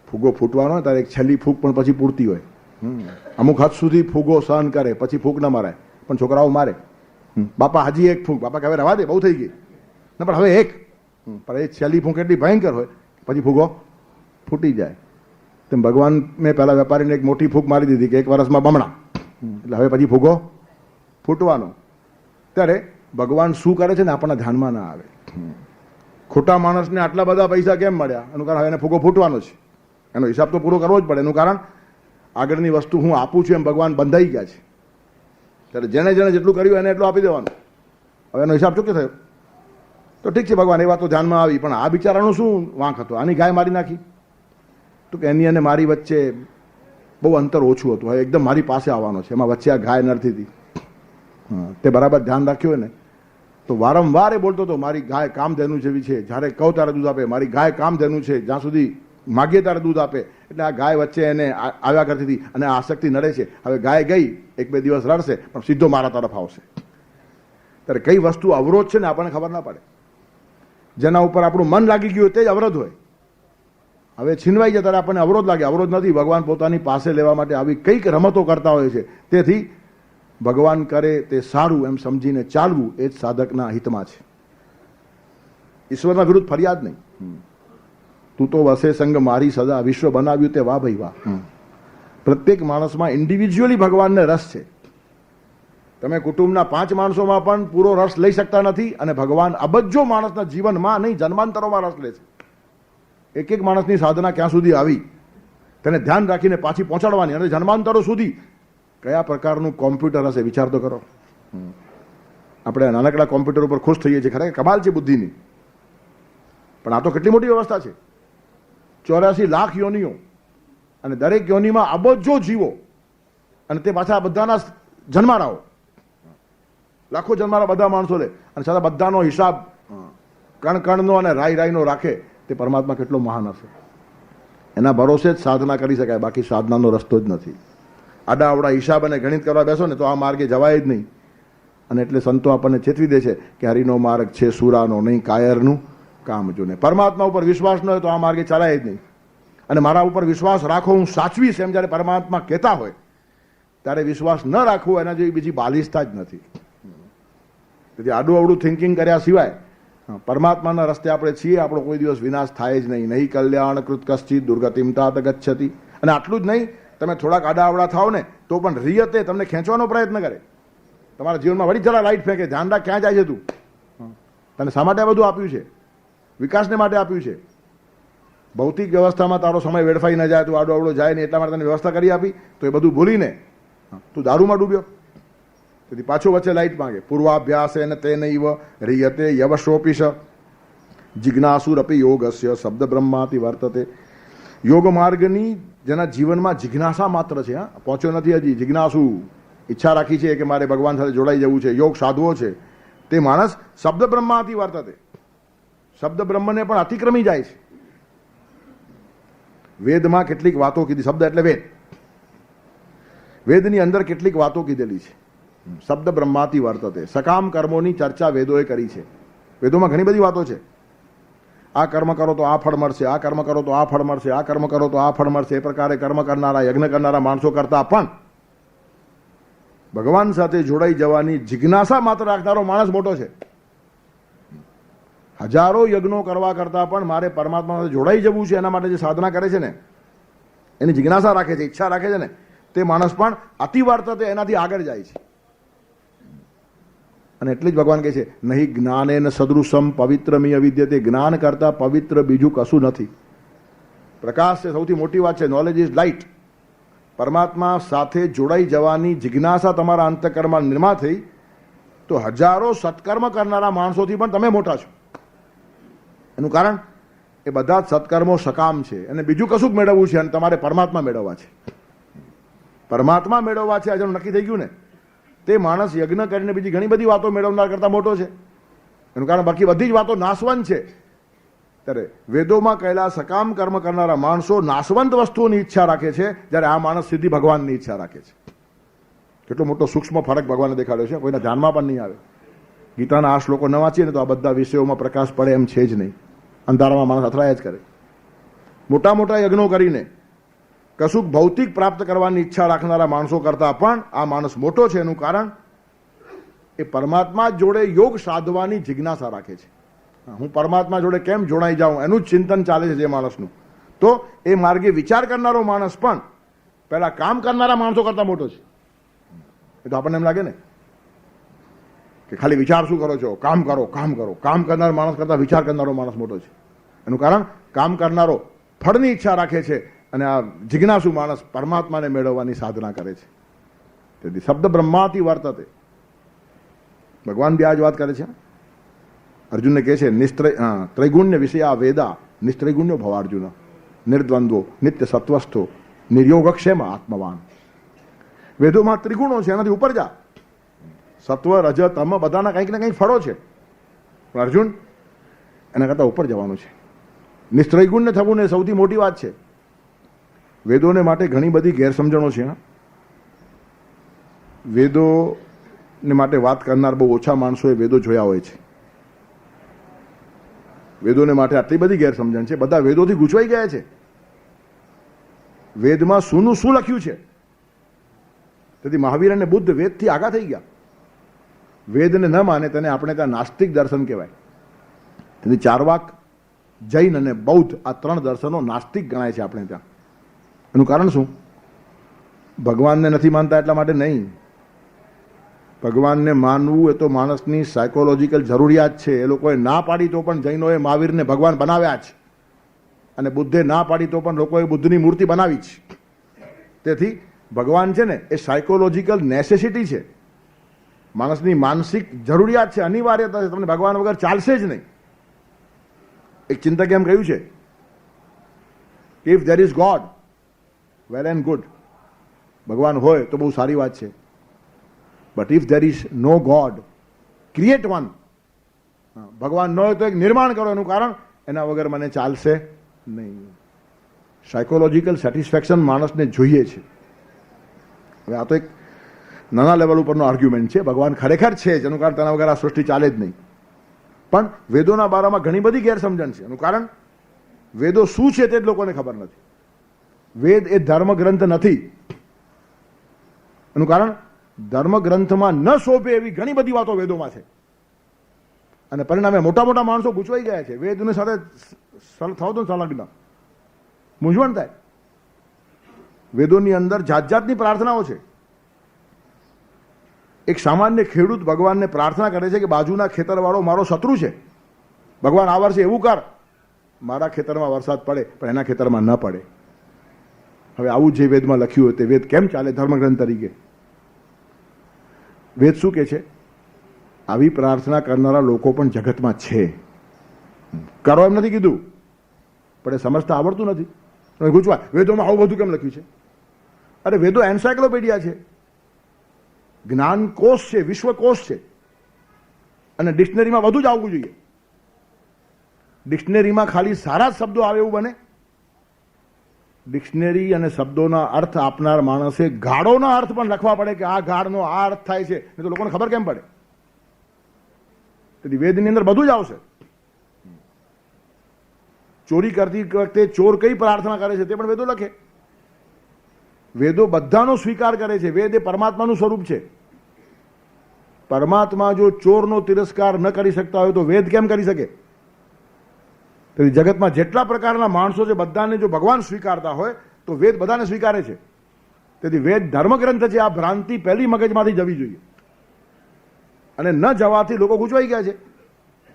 ફૂગો ફૂટવાનો હોય ત્યારે એક છેલ્લી ફૂગ પણ પછી પૂરતી હોય. અમુક હદ સુધી ફૂગો સહન કરે, પછી ફૂગ ન મરાય. પણ છોકરાઓ મારે, બાપા હજી એક ફૂંક, બાપા હવે રવા દે, બહુ થઈ ગઈ. ના પણ હવે એક, પણ એ છેલ્લી ફૂંક એટલી ભયંકર હોય પછી ફૂગો ફૂટી જાય. તેમ ભગવાન મેં પહેલા વેપારીને એક મોટી ફૂંક મારી દીધી કે એક વર્ષમાં બમણા, એટલે હવે પછી ફૂગો ફૂટવાનો. ત્યારે ભગવાન શું કરે છે ને આપણને ધ્યાનમાં ના આવે. ખોટા માણસને આટલા બધા પૈસા કેમ મળ્યા? એનું કારણ હવે એને ફૂગો ફૂટવાનો છે. એનો હિસાબ તો પૂરો કરવો જ પડે. એનું કારણ આગળની વસ્તુ હું આપું છું એમ ભગવાન બંધાઈ ગયા છે. ત્યારે જેને જેને જેટલું કર્યું એને એટલું આપી દેવાનું. હવે એનો હિસાબ ચૂક્યો થયો તો ઠીક છે, ભગવાન એ વાત તો ધ્યાનમાં આવી. પણ આ બિચારાનું શું વાંક હતો? આની ગાય મારી નાખી. તો કે એની અને મારી વચ્ચે બહુ અંતર ઓછું હતું, હવે એકદમ મારી પાસે આવવાનો છે. એમાં વચ્ચે આ ગાય નડતી હતી. તે બરાબર ધ્યાન રાખ્યું હોય ને તો વારંવાર એ બોલતો હતો મારી ગાય કામધેનુ જેવી છે, જ્યારે કહું ત્યારે દૂધ આપે. મારી ગાય કામધેનુ છે, જ્યાં સુધી માગીએ ત્યારે દૂધ આપે. એટલે આ ગાય વચ્ચે એને આવ્યા કરતી હતી અને આસક્તિ નડે છે. હવે ગાય ગઈ, એક બે દિવસ રડશે પણ સીધો મારા તરફ આવશે. ત્યારે કઈ વસ્તુ અવરોધ છે ને આપણને ખબર ના પડે. જેના ઉપર આપણું મન લાગી ગયું તે જ અવરોધ હોય. હવે છીનવાઈ જાય ત્યારે આપણને અવરોધ લાગે. અવરોધ નથી. ભગવાન પોતાની પાસે લેવા માટે આવી કંઈક રમતો કરતા હોય છે. તેથી ભગવાન કરે તે સારું એમ સમજીને ચાલવું એ જ સાધકના હિતમાં છે. ઈશ્વરના વિરુદ્ધ ફરિયાદ નહીં. તું તો વસે સંગ મારી સદા, વિશ્વ બનાવ્યું તે વાહ ભાઈ વાહ. પ્રત્યેક માણસમાં ઇન્ડિવિજ્યુઅલી ભગવાનને રસ છે. તમે કુટુંબના 5 માણસોમાં પણ પૂરો રસ લઈ શકતા નથી, અને ભગવાન અબજો માણસના જીવનમાં નહીં, જન્માંતરોમાં રસ લે છે. એક એક માણસની સાધના ક્યાં સુધી આવી તેને ધ્યાન રાખીને પાછી પહોંચાડવાની, અને જન્માંતરો સુધી કયા પ્રકારનું કોમ્પ્યુટર હશે વિચાર તો કરો. આપણે નાનકડા કોમ્પ્યુટર ઉપર ખુશ થઈએ છીએ, ખરેખર કમાલ છે બુદ્ધિની. પણ આ તો કેટલી મોટી વ્યવસ્થા છે. 84 લાખ યોનિઓ, અને દરેક યોનિમાં અબજો જીવો, અને તે પાછા બધાના જન્મારાઓ. લાખો જન્મારા બધા માણસો લે, અને છતાં બધાનો હિસાબ કણ કણનો અને રાઈ રાઈનો રાખે. તે પરમાત્મા કેટલો મહાન હશે. એના ભરોસે જ સાધના કરી શકાય, બાકી સાધનાનો રસ્તો જ નથી. આડા આવડા હિસાબ અને ગણિત કરવા બેસો ને તો આ માર્ગે જવાય જ નહીં. અને એટલે સંતો આપણને ચેતવી દે છે કે હરિનો માર્ગ છે સુરાનો, નહીં કાયરનું કામ જોને. પરમાત્મા ઉપર વિશ્વાસ ન હોય તો આ માર્ગે ચાલાય જ નહીં. અને મારા ઉપર વિશ્વાસ રાખો, હું સાચવીશ એમ જ્યારે પરમાત્મા કહેતા હોય ત્યારે વિશ્વાસ ન રાખવો એના જેવી બીજી બાલિશતા જ નથી. તેથી આડું અવડું થિંકિંગ કર્યા સિવાય પરમાત્માના રસ્તે આપણે છીએ, આપણો કોઈ દિવસ વિનાશ થાય જ નહીં. નહીં કલ્યાણ કૃત કશ્ચિત દુર્ગતિમ તાત ગચ્છતિ. અને આટલું જ નહીં, તમે થોડાક આડાઅવડા થાવ ને તો પણ રિયતે તમને ખેંચવાનો પ્રયત્ન કરે. તમારા જીવનમાં વળી જરા લાઈટ ફેંકે, ધ્યાન રાખ ક્યાં જાય છે તું. તને શા માટે આ બધું આપ્યું છે? વિકાસને માટે આપ્યું છે. ભૌતિક વ્યવસ્થામાં તારો સમય વેડફાઈ ન જાય, તું આડો આવડો જાય ને એટલા માટે તને વ્યવસ્થા કરી આપી, તો એ બધું ભૂલીને તું દારૂમાં ડૂબ્યો. તેથી પાછો વચ્ચે લાઈટ માંગે. પૂર્વાભ્યાસ એને તે નૈવ રિયતે યવશોપિશ જિજ્ઞાસુરપી યોગસ્ય શબ્દ બ્રહ્માતિ વર્તતે. યોગ માર્ગની જેના જીવનમાં જિજ્ઞાસા માત્ર છે, પહોંચ્યો નથી હજી, જિજ્ઞાસુ ઈચ્છા રાખી છે કે મારે ભગવાન સાથે જોડાઈ જવું છે, યોગ સાધવો છે, તે માણસ શબ્દ બ્રહ્માતિ વર્તતે, શબ્દ બ્રહ્મને પણ અતિક્રમી જાય છે. વેદમાં કેટલીક વાતો કીધી, શબ્દ એટલે વેદ, વેદની અંદર કેટલીક વાતો કીધેલી છે. શબ્દ બ્રહ્માતિ વર્તતે, સકામ કર્મોની ચર્ચા વેદોએ કરી છે. વેદોમાં ઘણી બધી વાતો છે. આ કર્મ કરો તો આ ફળ મળશે, આ કર્મ કરો તો આ ફળ મળશે, આ કર્મ કરો તો આ ફળ મળશે. એ પ્રકારે કર્મ કરનારા, યજ્ઞ કરનારા માણસો કરતા પણ ભગવાન સાથે જોડાઈ જવાની જિજ્ઞાસા માત્ર રાખનારો માણસ મોટો છે. હજારો યજ્ઞો કરવા કરતા પણ મારે પરમાત્મા સાથે જોડાઈ જવું છે, એના માટે જે સાધના કરે છે ને, એની જિજ્ઞાસા રાખે છે, ઈચ્છા રાખે છે ને, તે માણસ પણ અતિવર્તતે, એનાથી આગળ જાય છે. અને એટલે જ ભગવાન કહે છે નહીં જ્ઞાનેન સદૃશમ પવિત્રમિય વિદ્યતે, જ્ઞાન કરતા પવિત્ર બીજું કશું નથી. પ્રકાશ છે સૌથી મોટી વાત છે. Knowledge is light. પરમાત્મા સાથે જોડાઈ જવાની જિજ્ઞાસા તમારા અંતઃકરણમાં નિર્માણ થઈ તો હજારો સત્કર્મ કરનારા માણસોથી પણ તમે મોટા છો. એનું કારણ એ બધા જ સત્કર્મો સકામ છે અને બીજું કશું જ મેળવવું છે અને તમારે પરમાત્મા મેળવવા છે. પરમાત્મા મેળવવા છે, આજે નક્કી થઈ ગયું ને, તે માણસ યજ્ઞ કરીને બીજી ઘણી બધી વાતો મેળવનાર કરતા મોટો છે. એનું કારણ બાકી બધી જ વાતો નાશવંત છે. ત્યારે વેદોમાં કહેલા સકામ કર્મ કરનારા માણસો નાશવંત વસ્તુઓની ઈચ્છા રાખે છે, જ્યારે આ માણસ સીધી ભગવાનની ઈચ્છા રાખે છે. કેટલો મોટો સૂક્ષ્મ ફરક ભગવાને દેખાડ્યો છે, કોઈના ધ્યાનમાં પણ નહીં આવે. ગીતાના આ શ્લોકો ન વાંચીએ ને તો આ બધા વિષયોમાં પ્રકાશ પડે એમ છે જ નહીં. અંધારામાં માણસ અથડાયા જ કરે. મોટા મોટા યજ્ઞો કરીને કશુંક ભૌતિક પ્રાપ્ત કરવાની ઈચ્છા રાખનારા માણસો કરતા પણ આ માણસ મોટો છે. એનું કારણ એ પરમાત્મા જોડે યોગ સાધવાની જિજ્ઞાસા રાખે છે. હું પરમાત્મા જોડે કેમ જોડાઈ જાઉં એનું જ ચિંતન ચાલે છે જે માણસનું. તો એ માર્ગે વિચાર કરનારો માણસ પણ પહેલા કામ કરનારા માણસો કરતા મોટો છે. એ તો આપણને એમ લાગે ને કે ખાલી વિચાર શું કરો છો, કામ કરો, કામ કરો. કામ કરનાર માણસ કરતા વિચાર કરનારો માણસ મોટો છે. એનું કારણ કામ કરનારો ફળની ઈચ્છા રાખે છે અને આ જિજ્ઞાસુ માણસ પરમાત્માને મેળવવાની સાધના કરે છે. તેથી શબ્દ બ્રહ્માતિ વર્તતે. ભગવાન બી આ જ વાત કરે છે. અર્જુનને કહે છે ત્રૈગુણ્ય વિષયા વેદા નિસ્ત્રૈગુણ્યો ભવ અર્જુન નિર્દ્વંદ્વો નિત્ય સત્વસ્થો નિર્યોગક્ષેમ આત્મવાન. વેદોમાં ત્રિગુણો છે, એનાથી ઉપર જા. સત્વ રજ તમ બધાના કંઈક ને કંઈક ફળો છે, પણ અર્જુન એના કરતાં ઉપર જવાનું છે. નિસ્ત્રૈગુણ્ય થવું ને સૌથી મોટી વાત છે. વેદોને માટે ઘણી બધી ગેરસમજણો છે. વેદોને માટે વાત કરનાર બહુ ઓછા માણસોએ વેદો જોયા હોય છે. વેદોને માટે આટલી બધી ગેરસમજણ છે. બધા વેદોથી ગૂંચવાઈ ગયા છે. વેદમાં શુંનું શું લખ્યું છે. તેથી મહાવીર અને બુદ્ધ વેદથી આગા થઈ ગયા. વેદને ન માને તેને આપણે ત્યાં નાસ્તિક દર્શન કહેવાય. તેથી ચારવાક, જૈન અને બૌદ્ધ આ ત્રણ દર્શનો નાસ્તિક ગણાય છે આપણે ત્યાં. એનું કારણ શું? ભગવાનને નથી માનતા એટલા માટે નહીં. ભગવાનને માનવું એ તો માણસની સાયકોલોજીકલ જરૂરિયાત છે. એ લોકોએ ના પાડી તો પણ જૈનોએ મહાવીરને ભગવાન બનાવ્યા છે અને બુદ્ધે ના પાડી તો પણ લોકોએ બુદ્ધની મૂર્તિ બનાવી છે. તેથી ભગવાન છે ને એ સાયકોલોજીકલ નેસેસિટી છે, માણસની માનસિક જરૂરિયાત છે, અનિવાર્યતા છે. તમને ભગવાન વગર ચાલશે જ નહીં. એક ચિંતકે એમ કહ્યું છે if there is God well and good, ભગવાન હોય તો બહુ સારી વાત છે. But if there is no God create one. ભગવાન ન હોય તો એક નિર્માણ કરો. એનું કારણ એના વગર મને ચાલશે નહીં. સાયકોલોજીકલ સેટિસ્ફેક્શન માણસને જોઈએ છે. હવે આ તો એક નાના લેવલ ઉપરનો આર્ગ્યુમેન્ટ છે. ભગવાન ખરેખર છે જ, એનું કારણ તેના વગર આ સૃષ્ટિ ચાલે જ નહીં. પણ વેદોના બારામાં ઘણી બધી ગેરસમજણ છે. એનું કારણ વેદો શું છે તે જ લોકોને ખબર નથી. વેદ એ ધર્મગ્રંથ નથી. એનું કારણ ધર્મગ્રંથમાં ન શોભે એવી ઘણી બધી વાતો વેદોમાં છે અને પરિણામે મોટા મોટા માણસો ગૂંચવાઈ ગયા છે. વેદની સાથે થાવ તો સંલગ્ન મૂંઝવણ થાય. વેદોની અંદર જાત જાતની પ્રાર્થનાઓ છે. એક સામાન્ય ખેડૂત ભગવાનને પ્રાર્થના કરે છે કે બાજુના ખેતરવાળો મારો શત્રુ છે, ભગવાન આ વર્ષે એવું કર મારા ખેતરમાં વરસાદ પડે પણ એના ખેતરમાં ન પડે. હવે આવું જે વેદમાં લખ્યું હોય તે વેદ કેમ ચાલે ધર્મગ્રંથ તરીકે? વેદ શું કહે છે? આવી પ્રાર્થના કરનારા લોકો પણ જગતમાં છે. કરો એમ નથી કીધું, પણ એ સમજતા આવડતું નથી. ગુજવા વેદોમાં આવું બધું કેમ લખ્યું છે? અરે વેદો એન્સાયક્લોપીડિયા છે, જ્ઞાનકોશ છે, વિશ્વકોશ છે, અને ડિક્શનરીમાં બધું જ આવવું જોઈએ. ડિક્શનરીમાં ખાલી સારા જ શબ્દો આવે એવું બને? ડિક્શનરી અને શબ્દોના અર્થ આપનાર માણસે ગાળોના અર્થ પણ લખવા પડે કે આ ગાળનો આ અર્થ થાય છે, નહીં તો લોકોને ખબર કેમ પડે? તેથી વેદની અંદર બધું જ આવશે. ચોરી કરતી વખતે ચોર કઈ પ્રાર્થના કરે છે તે પણ વેદો લખે. વેદો બધાનો સ્વીકાર કરે છે. વેદ એ પરમાત્માનું સ્વરૂપ છે. પરમાત્મા જો ચોરનો તિરસ્કાર ન કરી શકતા હોય તો વેદ કેમ કરી શકે? તેથી જગતમાં જેટલા પ્રકારના માણસો છે બધાને જો ભગવાન સ્વીકારતા હોય તો વેદ બધાને સ્વીકારે છે. તેથી વેદ ધર્મગ્રંથ છે. આ ભ્રાંતિ પહેલી મગજમાંથી જવી જોઈએ, અને ન જવાથી લોકો ગૂંચવાઈ ગયા છે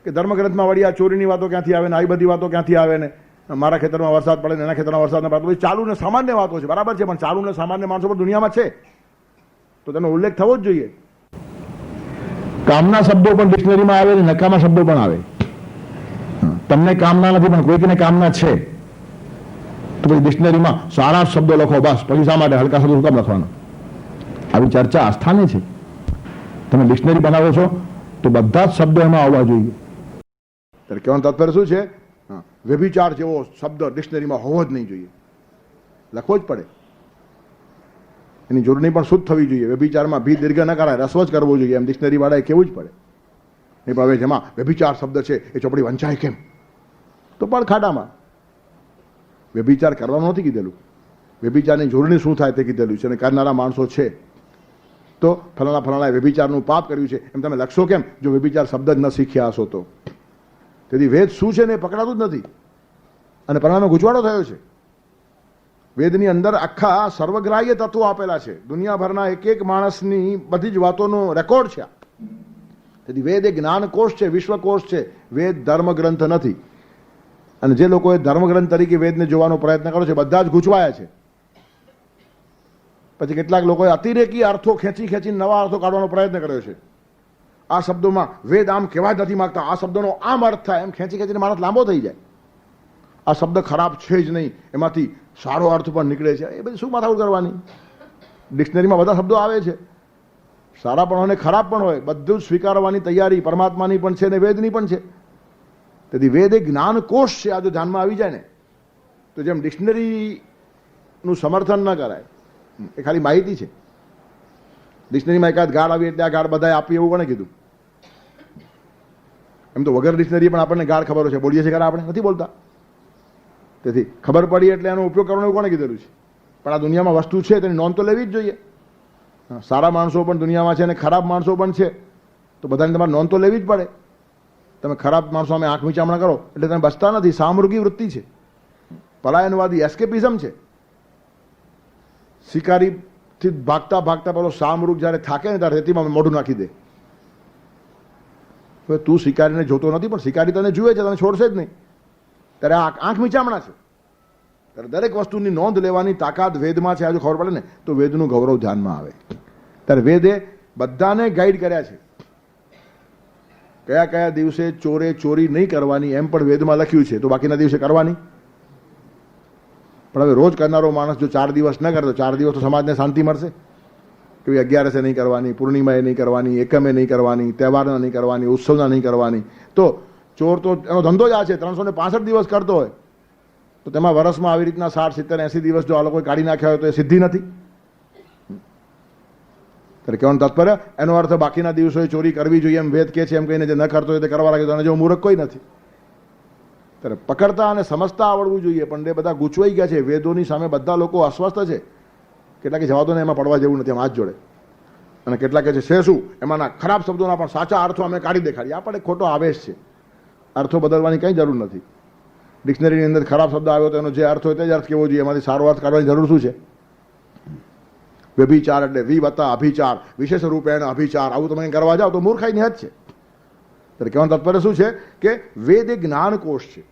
કે ધર્મગ્રંથમાં વળી આ ચોરીની વાતો ક્યાંથી આવે ને આવી બધી વાતો ક્યાંથી આવે ને મારા ખેતરમાં વરસાદ પડે ને એના ખેતરમાં વરસાદ ન પડે. ચાલુ ને સામાન્ય વાતો છે, બરાબર છે, પણ ચાલુ ને સામાન્ય માણસો પણ દુનિયામાં છે તો તેનો ઉલ્લેખ થવો જ જોઈએ. કામના શબ્દો પણ ડિક્શનરીમાં આવે ને નકામા શબ્દો પણ આવે. તમને કામના નથી પણ કોઈકને કામના છે તો પછી ડિક્શનરીમાં સારા શબ્દો લખો બસ. પછી શા માટે હલકા શબ્દો શું કામ લખવાના? આવી ચર્ચા આસ્થાની છે. તમે ડિક્શનરી બનાવો છો તો બધા જ શબ્દો એમાં આવવા જોઈએ. ત્યારે કહેવાનું તાત્પર્ય શું છે? વ્યભિચાર જેવો શબ્દ ડિક્શનરીમાં હોવો જ નહીં જોઈએ, લખવો જ પડે. એની જોડણી પણ શુદ્ધ થવી જોઈએ. વ્યભિચારમાં ભી દીર્ઘ ન કરાય, રસ્વ જ કરવો જોઈએ એમ ડિક્શનરી વાળાએ કહેવું જ પડે. નહીં પણ હવે જેમાં વ્યભિચાર શબ્દ છે એ ચોપડી વંચાય કેમ? તો પણ ખાડામાં. વ્યભિચાર કરવાનું નથી કીધેલું, વ્યભિચારની જોડણી શું થાય તે કીધેલું છે. અને કરનારા માણસો છે તો ફલાણા ફલાણાએ વ્યભિચારનું પાપ કર્યું છે એમ તમે લખશો કેમ જો વ્યભિચાર શબ્દ જ ન શીખ્યા હશો તો? તેથી વેદ શું છે ને એ પકડાતું જ નથી અને પરિણામે ગૂંચવાડો થયો છે. વેદની અંદર આખા સર્વગ્રાહ્ય તત્વો આપેલા છે. દુનિયાભરના એક એક માણસની બધી જ વાતોનો રેકોર્ડ છે. તેથી વેદ એ જ્ઞાનકોશ છે, વિશ્વકોશ છે. વેદ ધર્મગ્રંથ નથી. અને જે લોકોએ ધર્મગ્રંથ તરીકે વેદને જોવાનો પ્રયત્ન કર્યો છે બધા જ ગૂંચવાયા છે. પછી કેટલાક લોકોએ અતિરેકી અર્થો ખેંચી ખેંચી નવા અર્થો કાઢવાનો પ્રયત્ન કર્યો છે. આ શબ્દોમાં વેદ આમ કહેવા જ નથી માંગતા, આ શબ્દોનો આમ અર્થ થાય એમ ખેંચી ખેંચીને માણસ લાંબો થઈ જાય. આ શબ્દ ખરાબ છે જ નહીં, એમાંથી સારો અર્થ પણ નીકળે છે. એ બધી શું માથાકૂટ કરવાની? ડિક્શનરીમાં બધા શબ્દો આવે છે, સારા પણ હોય ને ખરાબ પણ હોય. બધું જ સ્વીકારવાની તૈયારી પરમાત્માની પણ છે ને વેદની પણ છે. તેથી વેદ એ જ્ઞાનકોશ છે. આ જો ધ્યાનમાં આવી જાય ને તો જેમ ડિક્શનરીનું સમર્થન ન કરાય, એ ખાલી માહિતી છે. ડિક્શનરીમાં એકાદ ગાળ આવી એટલે આ ગાળ બધાએ આપી એવું કોણે કીધું? એમ તો વગર ડિક્શનરી પણ આપણને ગાળ ખબર છે, બોલીએ છીએ ખરા આપણે? નથી બોલતા. તેથી ખબર પડી એટલે એનો ઉપયોગ કરવાનો એવું કોણે કીધેલું છે? પણ આ દુનિયામાં વસ્તુ છે તેની નોંધ તો લેવી જ જોઈએ. સારા માણસો પણ દુનિયામાં છે અને ખરાબ માણસો પણ છે, તો બધાની તમારે નોંધ તો લેવી જ પડે. તમે ખરાબ માણસો અમે આંખ મીચામણા કરો એટલે તમે બચતા નથી. સામૃગી વૃત્તિ છે, પલાયનવાદી એસ્કેપિઝમ છે. શિકારીથી ભાગતા ભાગતા પેલો શામૃગ જ્યારે થાકે ને ત્યારે રેતીમાં મોઢું નાખી દે. હવે તું શિકારીને જોતો નથી પણ શિકારી તને જુએ છે, તને છોડશે જ નહીં. ત્યારે આંખ મીચામણા છે. ત્યારે દરેક વસ્તુની નોંધ લેવાની તાકાત વેદમાં છે. હજુ ખબર પડે ને તો વેદનું ગૌરવ ધ્યાનમાં આવે. ત્યારે વેદે બધાને ગાઈડ કર્યા છે. કયા કયા દિવસે ચોરે ચોરી નહીં કરવાની એમ પણ વેદમાં લખ્યું છે, તો બાકીના દિવસે કરવાની. પણ હવે રોજ કરનારો માણસ જો 4 દિવસ ન કરે તો 4 દિવસ તો સમાજને શાંતિ મળશે કે 11સે નહીં કરવાની, પૂર્ણિમાએ નહીં કરવાની, એકમે નહીં કરવાની, તહેવારના નહીં કરવાની, ઉત્સવના નહીં કરવાની. તો ચોર તો એનો ધંધો જ આ છે. 365 દિવસ કરતો હોય તો તેમાં વર્ષમાં આવી રીતના 60, 70, 80 દિવસ જો આ લોકોએ કાઢી નાખ્યા હોય તો એ સિદ્ધિ નથી. ત્યારે કહેવાનું તાત્પર્ય એનો અર્થ બાકીના દિવસોએ ચોરી કરવી જોઈએ એમ વેદ કહે છે એમ કહીને જે ન કરતો હોય તે કરવા લાગે તો એને જેવો મૂર્ખ કોઈ નથી. ત્યારે પકડતા અને સમજતા આવડવું જોઈએ. પણ એ બધા ગૂંચવાઈ ગયા છે. વેદોની સામે બધા લોકો અસ્વસ્થ છે. કેટલાકે જવા દો ને એમાં પડવા જેવું નથી, એમ હાથ જોડે. અને કેટલાક કહે છે શું એમાંના ખરાબ શબ્દોના પણ સાચા અર્થો અમે કાઢી દેખાડીએ. આ પણ એક ખોટો આવેશ છે. અર્થો બદલવાની કંઈ જરૂર નથી. ડિક્શનરીની અંદર ખરાબ શબ્દ આવ્યો તો એનો જે અર્થ હોય તે જ અર્થ કેવો જોઈએ. એમાંથી સારો અર્થ કાઢવાની જરૂર શું છે? વ્યભિચાર એટલે વી વત્તા અભિચાર, વિશેષ રૂપેણ અભિચાર, આવું તમે કરવા જાઓ તો મૂર્ખાઈની હદ છે. ત્યારે કહેવાનું તાત્પર્ય શું છે કે વેદ એ જ્ઞાનકોશ છે,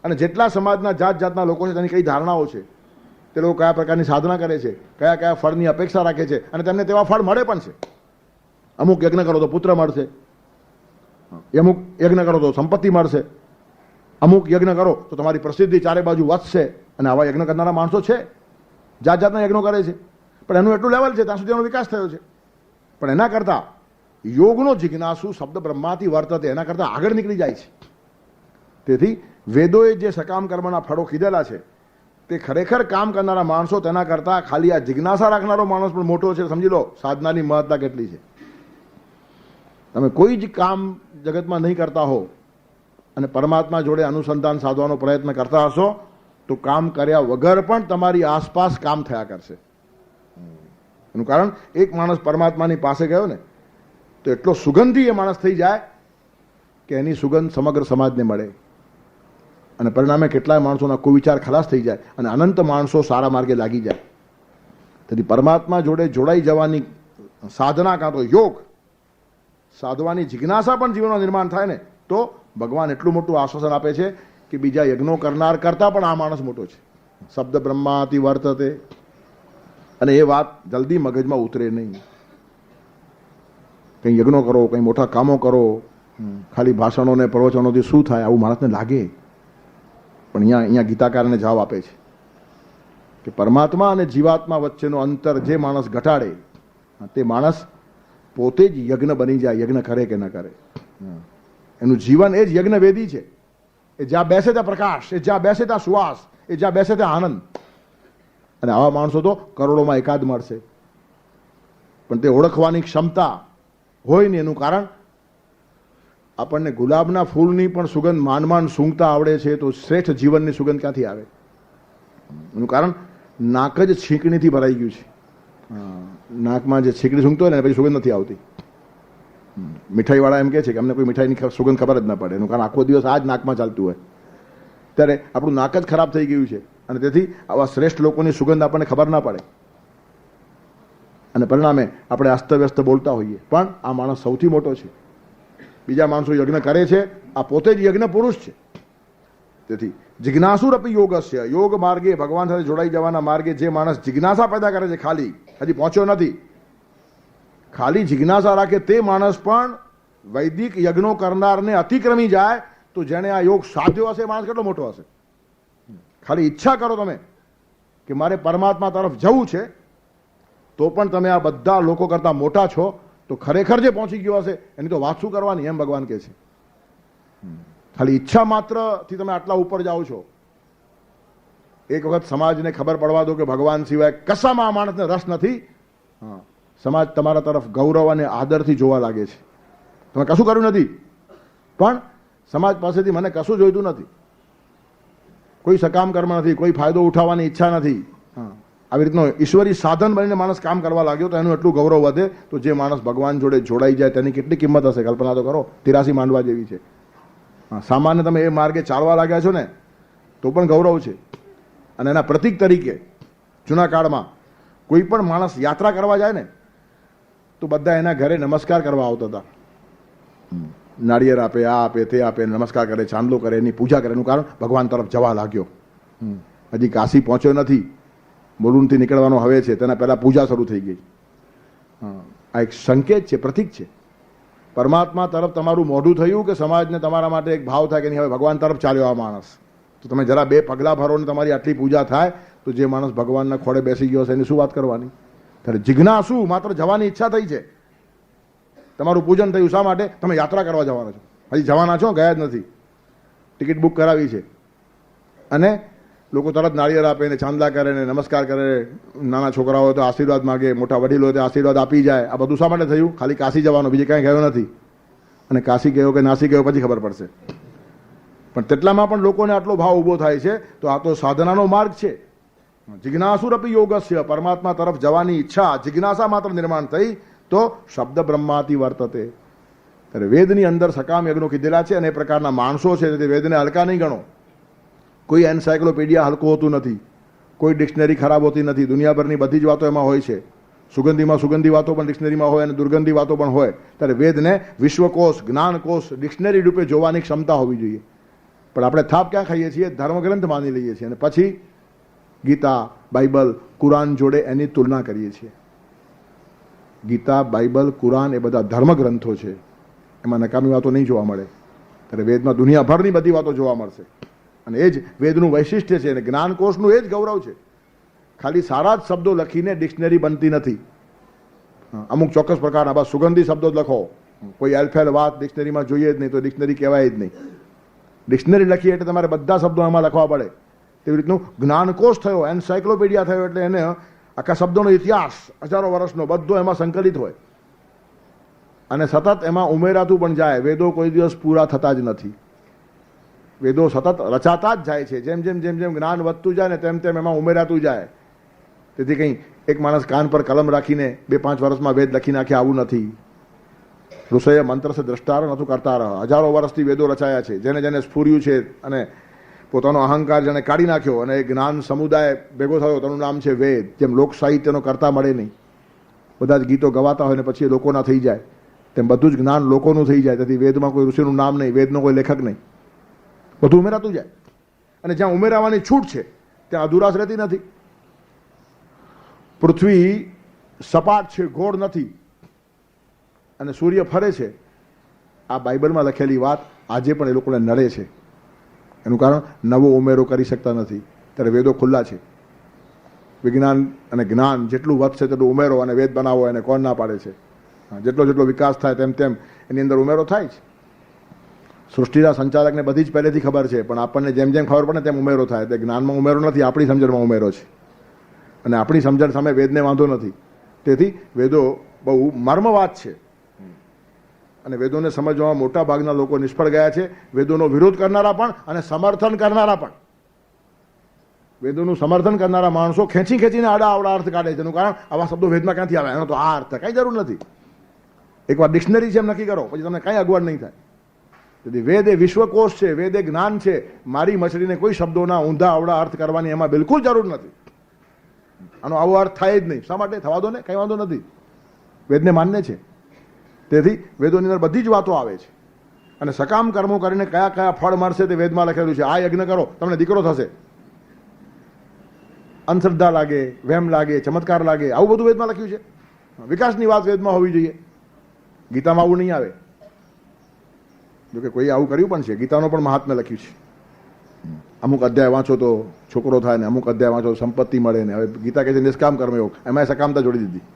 અને જેટલા સમાજના જાત જાતના લોકો છે તેની કઈ ધારણાઓ છે, તે લોકો કયા પ્રકારની સાધના કરે છે, કયા કયા ફળની અપેક્ષા રાખે છે, અને તેમને તેવા ફળ મળે પણ છે. અમુક યજ્ઞ કરો તો પુત્ર મળશે, અમુક યજ્ઞ કરો તો સંપત્તિ મળશે, અમુક યજ્ઞ કરો તો તમારી પ્રસિદ્ધિ ચારે બાજુ વધશે. અને આવા યજ્ઞ કરનારા માણસો છે, જાત જાતના યજ્ઞો કરે છે, પણ એનું એટલું લેવલ છે ત્યાં સુધી એનો વિકાસ થયો છે. પણ એના કરતાં યોગનો જિજ્ઞાસુ શબ્દ બ્રહ્માથી વર્તતે એના કરતાં આગળ નીકળી જાય છે. તેથી વેદોએ જે સકામ કર્મના ફળો કીધેલા છે તે ખરેખર કામ કરનારા માણસો તેના કરતાં ખાલી આ જિજ્ઞાસા રાખનારો માણસ પણ મોટો છે. સમજી લો સાધનાની મહત્તા કેટલી છે. તમે કોઈ જ કામ જગતમાં નહીં કરતા હો અને પરમાત્મા જોડે અનુસંધાન સાધવાનો પ્રયત્ન કરતા હશો તો કામ કર્યા વગર પણ તમારી આસપાસ કામ થયા કરશે. એનું કારણ એક માણસ પરમાત્માની પાસે ગયો ને તો એટલો સુગંધી એ માણસ થઈ જાય કે એની સુગંધ સમગ્ર સમાજને મળે, અને પરિણામે કેટલાય માણસોના કુવિચાર ખલાસ થઈ જાય અને અનંત માણસો સારા માર્ગે લાગી જાય. તેથી પરમાત્મા જોડે જોડાઈ જવાની સાધના કાં તો યોગ સાધવાની જિજ્ઞાસા પણ જીવનનું નિર્માણ થાય ને તો ભગવાન એટલું મોટું આશ્વાસન આપે છે કે બીજા યજ્ઞો કરનાર કરતાં પણ આ માણસ મોટો છે. શબ્દ બ્રહ્માતિ વર્તતે, અને એ વાત જલ્દી મગજમાં ઉતરે નહીં. કંઈ યજ્ઞો કરો, કંઈ મોટા કામો કરો, ખાલી ભાષણો ને પ્રવચનોથી શું થાય આવું માણસને લાગે. પણ અહીંયા ગીતાકારને જવાબ આપે છે કે પરમાત્મા અને જીવાત્મા વચ્ચેનો અંતર જે માણસ ઘટાડે તે માણસ પોતે જ યજ્ઞ બની જાય, યજ્ઞ કરે કે ન કરે. એનું જીવન એ જ યજ્ઞ વેદી છે. એ જ્યાં બેસે ત્યાં પ્રકાશ, એ જ્યાં બેસે ત્યાં સુવાસ, એ જ્યાં બેસે ત્યાં આનંદ. અને આવા માણસો તો કરોડોમાં એકાદ મળશે, પણ તે ઓળખવાની ક્ષમતા હોય ને એનું કારણ આપણને ગુલાબના ફૂલની પણ સુગંધ માંડ સૂંઘતા આવડે છે તો શ્રેષ્ઠ જીવનની સુગંધ ક્યાંથી આવે? એનું કારણ નાક જ છીંકણીથી ભરાઈ ગયું છે. નાકમાં જે છીંકણી સૂંઘતો હોય ને પછી સુગંધ નથી આવતી. મીઠાઈવાળા એમ કહે છે કે અમને કોઈ મીઠાઈની સુગંધ ખબર જ ન પડે, એનું કારણ આખો દિવસ આ જ નાકમાં ચાલતું હોય. ત્યારે આપણું નાક જ ખરાબ થઈ ગયું છે, અને તેથી આવા શ્રેષ્ઠ લોકોની સુગંધ આપણને ખબર ના પડે, અને પરિણામે આપણે અસ્તવ્યસ્ત બોલતા હોઈએ. પણ આ માણસ સૌથી મોટો છે. બીજા માણસો યજ્ઞ કરે છે, આ પોતે જ યજ્ઞ પુરુષ છે. તેથી જિજ્ઞાસુરપી યોગસ્ય, યોગ માર્ગે ભગવાન સાથે જોડાઈ જવાના માર્ગે જે માણસ જિજ્ઞાસા પેદા કરે છે, ખાલી હજી પહોંચ્યો નથી, ખાલી જિજ્ઞાસા રાખે તે માણસ પણ વૈદિક યજ્ઞો કરનારને અતિક્રમી જાય તો જેને આ યોગ સાધ્યો હશે માણસ કેટલો મોટો હશે. ખાલી ઈચ્છા કરો તમે કે મારે પરમાત્મા તરફ જવું છે તો પણ તમે આ બધા લોકો કરતાં મોટા છો, તો ખરેખર જે પહોંચી ગયો હશે એની તો વાત શું કરવાની, એમ ભગવાન કહે છે. ખાલી ઈચ્છા માત્રથી તમે આટલા ઉપર જાઓ છો. એક વખત સમાજને ખબર પડવા દો કે ભગવાન સિવાય કશામાં આ માણસને રસ નથી, સમાજ તમારા તરફ ગૌરવ અને આદરથી જોવા લાગે છે. તમે કશું કર્યું નથી પણ સમાજ પાસેથી મને કશું જોઈતું નથી, કોઈ સકામ કર્મ નથી, કોઈ ફાયદો ઉઠાવવાની ઈચ્છા નથી. આવી રીતનો ઈશ્વરી સાધન બનીને માણસ કામ કરવા લાગ્યો તો એનું એટલું ગૌરવ વધે. તો જે માણસ ભગવાન જોડે જોડાઈ જાય તેની કેટલી કિંમત હશે, કલ્પના તો કરો. 83 માંડવા જેવી છે. સામાન્ય તમે એ માર્ગે ચાલવા લાગ્યા છો ને તો પણ ગૌરવ છે. અને એના પ્રતીક તરીકે જૂના કાળમાં કોઈ પણ માણસ યાત્રા કરવા જાય ને તો બધા એના ઘરે નમસ્કાર કરવા આવતા હતા. નાળિયેર આપે, આ આપે, તે આપે, નમસ્કાર કરે, ચાંદલો કરે, એની પૂજા કરે. એનું કારણ ભગવાન તરફ જવા લાગ્યો. હજી કાશી પહોંચ્યો નથી, મોડુનથી નીકળવાનો હવે છે, તેના પહેલાં પૂજા શરૂ થઈ ગઈ. આ એક સંકેત છે, પ્રતીક છે. પરમાત્મા તરફ તમારું મોઢું થયું કે સમાજને તમારા માટે એક ભાવ થાય કે નહીં હવે ભગવાન તરફ ચાલ્યો આ માણસ, તો તમે જરા 2 પગલાં ભરો ને તમારી આટલી પૂજા થાય તો જે માણસ ભગવાનના ખોળે બેસી ગયો છે એની શું વાત કરવાની? ત્યારે જિજ્ઞાસુ માત્ર જવાની ઈચ્છા થઈ છે, તમારું પૂજન થયું. શા માટે? તમે યાત્રા કરવા જવાના છો. હજી જવાના છો, ગયા જ નથી, ટિકિટ બુક કરાવી છે. અને લોકો તરત નાળિયેર આપે ને ચાંદલા કરે ને નમસ્કાર કરે, નાના છોકરાઓ હોય તો આશીર્વાદ માગે, મોટા વડીલો હોય તો આશીર્વાદ આપી જાય. આ બધું શા માટે થયું? ખાલી કાશી જવાનો, બીજે કાંઈ ગયો નથી. અને કાશી ગયો કે નાસી ગયો પછી ખબર પડશે. પણ તેટલામાં પણ લોકોને આટલો ભાવ ઊભો થાય છે તો આ તો સાધનાનો માર્ગ છે. જિજ્ઞાસુરપી યોગસ્ય, પરમાત્મા તરફ જવાની ઈચ્છા જિજ્ઞાસા માત્ર નિર્માણ થઈ તો શબ્દ બ્રહ્માતિ વર્તતે. ત્યારે વેદની અંદર સકામ યજ્ઞો કીધેલા છે અને એ પ્રકારના માણસો છે તે વેદને હલકા નહીં ગણો. કોઈ એન્સાયક્લોપીડિયા હલકો હોતું નથી, કોઈ ડિક્શનરી ખરાબ હોતી નથી, દુનિયાભરની બધી જ વાતો એમાં હોય છે. સુગંધીમાં સુગંધી વાતો પણ ડિક્શનરીમાં હોય અને દુર્ગંધી વાતો પણ હોય, ત્યારે વેદને વિશ્વકોશ, જ્ઞાનકોશ, ડિક્શનરી રૂપે જોવાની ક્ષમતા હોવી જોઈએ. પણ આપણે થાપ ક્યાં ખાઈએ છીએ? ધર્મગ્રંથ માની લઈએ છીએ અને પછી ગીતા, બાઇબલ, કુરાન જોડે એની તુલના કરીએ છીએ. ગીતા, બાઇબલ, કુરાન એ બધા ધર્મગ્રંથો છે, એમાં નકામી વાતો નહીં જોવા મળે. ત્યારે વેદમાં દુનિયાભરની બધી વાતો જોવા મળશે અને એ જ વેદનું વૈશિષ્ટ્ય છે અને જ્ઞાનકોશનું એ જ ગૌરવ છે. ખાલી સારા જ શબ્દો લખીને ડિક્શનરી બનતી નથી. અમુક ચોક્કસ પ્રકારના બસ સુગંધી શબ્દો જ લખો, કોઈ એલ્ફેલ વાત ડિક્શનરીમાં જોઈએ જ નહીં તો ડિક્શનરી કહેવાય જ નહીં. ડિક્શનરી લખીએ એટલે તમારે બધા શબ્દો એમાં લખવા પડે. તેવી રીતનું જ્ઞાનકોશ થયો, એન્સાયક્લોપીડિયા થયો એટલે એને આખા શબ્દોનો ઇતિહાસ હજારો વર્ષનો બધો એમાં સંકલિત હોય અને સતત એમાં ઉમેરાતું પણ જાય. વેદો કોઈ દિવસ પૂરા થતા જ નથી. વેદો સતત રચાતા જ જાય છે. જેમ જેમ જેમ જેમ જ્ઞાન વધતું જાય ને તેમ તેમ એમાં ઉમેરાતું જાય. તેથી કંઈ એક માણસ કાન પર કલમ રાખીને 2-5 વર્ષમાં વેદ લખી નાખે આવું નથી. ઋષયે મંત્ર સે દ્રષ્ટાર નતું કરતા રહા. હજારો વર્ષથી વેદો રચાયા છે. જેને જેને સ્ફૂર્યું છે અને પોતાનો અહંકાર જેને કાઢી નાખ્યો અને એ જ્ઞાન સમુદાય ભેગો થયો તેનું નામ છે વેદ. જેમ લોક સાહિત્યનો કરતા મળે નહીં, બધા જ ગીતો ગવાતા હોય ને પછી એ લોકોના થઈ જાય, તેમ બધું જ જ્ઞાન લોકોનું થઈ જાય. તેથી વેદમાં કોઈ ઋષિનું નામ નહીં, વેદનો કોઈ લેખક નહીં, બધું ઉમેરાતું જાય. અને જ્યાં ઉમેરાવાની છૂટ છે ત્યાં અધુરાશ રહેતી નથી. પૃથ્વી સપાટ છે, ગોળ નથી અને સૂર્ય ફરે છે. આ બાઇબલમાં લખેલી વાત આજે પણ એ લોકોને નડે છે. એનું કારણ નવો ઉમેરો કરી શકતા નથી. ત્યારે વેદો ખુલ્લા છે. વિજ્ઞાન અને જ્ઞાન જેટલું વધશે તેટલું ઉમેરો અને વેદ બનાવો, એને કોણ ના પાડે છે? જેટલો જેટલો વિકાસ થાય તેમ તેમ એની અંદર ઉમેરો થાય છે. સૃષ્ટિના સંચાલકને બધી જ પહેલેથી ખબર છે, પણ આપણને જેમ જેમ ખબર પડે તેમ ઉમેરો થાય. તે જ્ઞાનમાં ઉમેરો નથી, આપણી સમજણમાં ઉમેરો છે અને આપણી સમજણ સામે વેદને વાંધો નથી. તેથી વેદો બહુ મર્મવાદ છે અને વેદોને સમજવામાં મોટા ભાગના લોકો નિષ્ફળ ગયા છે. વેદોનો વિરોધ કરનારા પણ અને સમર્થન કરનારા પણ. વેદોનું સમર્થન કરનારા માણસો ખેંચી ખેંચીને આડા આવડા અર્થ કાઢે છે. એનું કારણ આવા શબ્દો વેદમાં ક્યાંથી આવે, એનો તો આ અર્થ કંઈ જરૂર નથી. એકવાર ડિક્શનરી છે એમ નક્કી કરો, પછી તમને કંઈ અગવડ નહીં થાય. તેથી વેદ એ વિશ્વકોશ છે, વેદ એ જ્ઞાન છે. મારી મછલીને કોઈ શબ્દોના ઊંધા આવડા અર્થ કરવાની એમાં બિલકુલ જરૂર નથી. આનો આવો અર્થ થાય જ નહીં. શા માટે? થવા દો ને, કંઈ વાંધો નથી. વેદને માન્ય છે. તેથી વેદોની અંદર બધી જ વાતો આવે છે અને સકામ કર્મો કરીને કયા કયા ફળ મળશે તે વેદમાં લખેલું છે. આ યજ્ઞ કરો તમને દીકરો થશે. અંધશ્રદ્ધા લાગે, વહેમ લાગે, ચમત્કાર લાગે, આવું બધું વેદમાં લખ્યું છે. વિકાસની વાત વેદમાં હોવી જોઈએ. ગીતામાં આવું નહીં આવે. જોકે કોઈ આવું કર્યું પણ છે. ગીતાનો પણ મહાત્મ્ય લખ્યું છે. અમુક અધ્યાય વાંચો તો છોકરો થાય ને, અમુક અધ્યાય વાંચો તો સંપત્તિ મળે ને. હવે ગીતા કહે છે નિષ્કામ કર્મયોગ, એમાં સકામતા જોડી દીધી.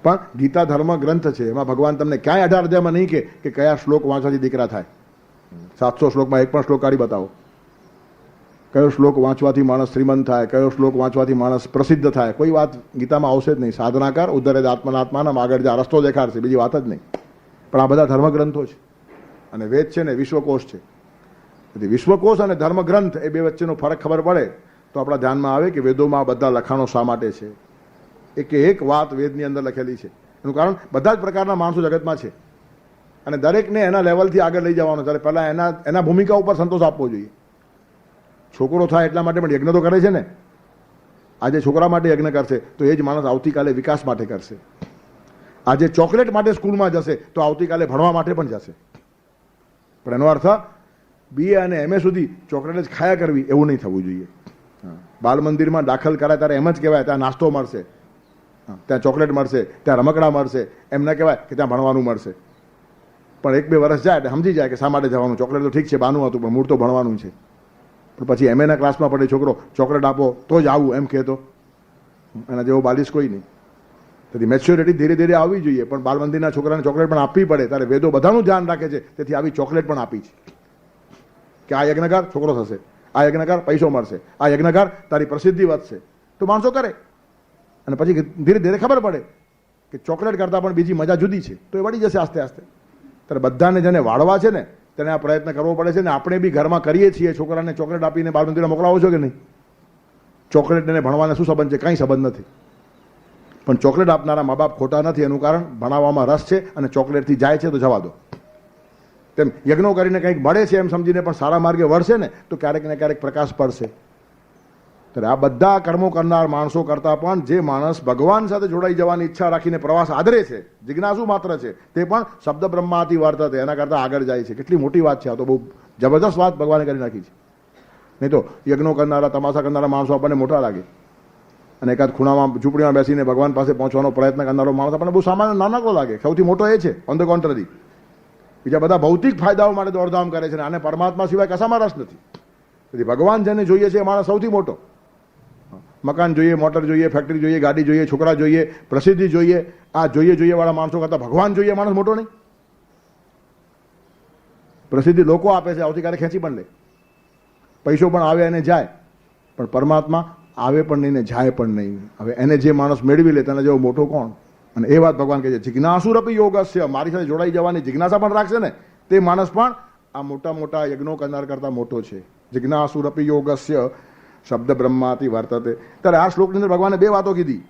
પણ ગીતા ધર્મ ગ્રંથ છે. એમાં ભગવાન તમને ક્યાંય 18 અધ્યાયમાં નહીં કે કયા શ્લોક વાંચવાથી દીકરા થાય. 700 શ્લોકમાં એક પણ શ્લોક કાઢી બતાવો. કયો શ્લોક વાંચવાથી માણસ શ્રીમંત થાય, કયો શ્લોક વાંચવાથી માણસ પ્રસિદ્ધ થાય, કોઈ વાત ગીતામાં આવશે જ નહીં. સાધના કર, ઉદ્ધરે આત્મનાત્માના, આગળ જા, રસ્તો દેખાડશે, બીજી વાત જ નહીં. પણ આ બધા ધર્મગ્રંથો છે અને વેદ છે ને વિશ્વકોશ છે. તેથી વિશ્વકોશ અને ધર્મગ્રંથ એ બે વચ્ચેનો ફરક ખબર પડે તો આપણા ધ્યાનમાં આવે કે વેદોમાં બધા લખાણો શા માટે છે. એક વાત વેદની અંદર લખેલી છે. એનું કારણ બધા જ પ્રકારના માણસો જગતમાં છે અને દરેકને એના લેવલથી આગળ લઈ જવાનો. ત્યારે પહેલાં એના ભૂમિકા ઉપર સંતોષ આપવો જોઈએ. છોકરો થાય એટલા માટે પણ યજ્ઞ તો કરે છે ને. આજે છોકરા માટે યજ્ઞ કરશે તો એ જ માણસ આવતીકાલે વિકાસ માટે કરશે. આજે ચોકલેટ માટે સ્કૂલમાં જશે તો આવતીકાલે ભણવા માટે પણ જશે. પણ એનો અર્થ BA અને MA સુધી ચોકલેટ જ ખાયા કરવી એવું નહીં થવું જોઈએ. બાલ મંદિરમાં દાખલ કરાય ત્યારે એમ જ કહેવાય ત્યાં નાસ્તો મળશે, ત્યાં ચોકલેટ મળશે, ત્યાં રમકડા મળશે. એમ ના કહેવાય કે ત્યાં ભણવાનું મળશે. પણ 1-2 વર્ષ જાય એટલે સમજી જાય કે શા માટે જવાનું. ચોકલેટ તો ઠીક છે, બાનું હતું, પણ મૂળ તો ભણવાનું છે. પણ પછી MA ના ક્લાસમાં પડે છોકરો, ચોકલેટ આપો તો જ આવું એમ કહેતો. એના જેવો બાલિશ કોઈ નહીં. તેથી મેચ્યોરિટી ધીરે ધીરે આવવી જોઈએ. પણ બાલ મંદિરના છોકરાને ચોકલેટ પણ આપવી પડે. ત્યારે વેદો બધાનું ધ્યાન રાખે છે. તેથી આવી ચોકલેટ પણ આપી છે કે આ યજ્ઞકાર છોકરો થશે, આ યજ્ઞકાર પૈસો મળશે, આ યજ્ઞકાર તારી પ્રસિદ્ધિ વધશે. તો માણસો કરે અને પછી ધીરે ધીરે ખબર પડે કે ચોકલેટ કરતાં પણ બીજી મજા જુદી છે. તો એ વળી જશે આસ્તે આસ્તે. ત્યારે બધાને જેને વાળવા છે ને તેને આ પ્રયત્ન કરવો પડે છે ને આપણે બી ઘરમાં કરીએ છીએ. છોકરાને ચોકલેટ આપીને બાળ મંદિરમાં મોકલાવો છો કે નહીં? ચોકલેટ એને ભણવાને શું સંબંધ છે? કાંઈ સંબંધ નથી. પણ ચોકલેટ આપનારા મા બાપ ખોટા નથી. એનું કારણ ભણાવવામાં રસ છે અને ચોકલેટથી જાય છે તો જવા દો. તેમ યજ્ઞો કરીને કંઈક મળે છે એમ સમજીને પણ સારા માર્ગે વળશે ને તો ક્યારેક ને ક્યારેક પ્રકાશ પડશે. ત્યારે આ બધા કર્મો કરનાર માણસો કરતાં પણ જે માણસ ભગવાન સાથે જોડાઈ જવાની ઈચ્છા રાખીને પ્રવાસ આદરે છે, જિજ્ઞાસુ માત્ર છે, તે પણ શબ્દ બ્રહ્માથી વર્તતે, એના કરતાં આગળ જાય છે. કેટલી મોટી વાત છે આ તો, બહુ જબરદસ્ત વાત ભગવાને કરી નાખી છે. નહીં તો યજ્ઞો કરનારા, તમાશા કરનારા માણસો આપણને મોટા લાગે, અને એકાદ ખૂણામાં ઝૂંપડીમાં બેસીને ભગવાન પાસે પહોંચવાનો પ્રયત્ન કરનારો માણસ આપણને બહુ સામાન્ય નાનકડો લાગે. સૌથી મોટો એ છે ઓન ધ કોન્ટ્રરી. બીજા બધા ભૌતિક ફાયદાઓ માટે દોડધામ કરે છે, અને આને પરમાત્મા સિવાય કશામાં રસ નથી. તેથી ભગવાન જેને જોઈએ છે એ માણસ સૌથી મોટો. મકાન જોઈએ, મોટર જોઈએ, ફેક્ટરી જોઈએ, ગાડી જોઈએ, છોકરા જોઈએ, પ્રસિદ્ધિ જોઈએ, આ જોઈએ વાળા માણસો કરતા ભગવાન જોઈએ માણસ મોટો નહીં. પ્રસિદ્ધિ લોકો આપે છે, આવતીકાલે ખેંચી પણ લે, પૈસો પણ આવે અને જાય, પણ પરમાત્મા આવે પણ નહીં ને જાય પણ નહીં. હવે એને જે માણસ મેળવી લે તેના જેવો મોટો કોણ? અને એ વાત ભગવાન કહે છે, જિજ્ઞાસુરપી યોગસ્ય, મારી સાથે જોડાઈ જવાની જિજ્ઞાસા પણ રાખશે ને તે માણસ પણ આ મોટા મોટા યજ્ઞો કરનાર કરતા મોટો છે. જિજ્ઞાસુરપી યોગસ્ય શબ્દ બ્રહ્માથી વર્તતે. ત્યારે આ શ્લોકની અંદર ભગવાને બે વાતો કીધી.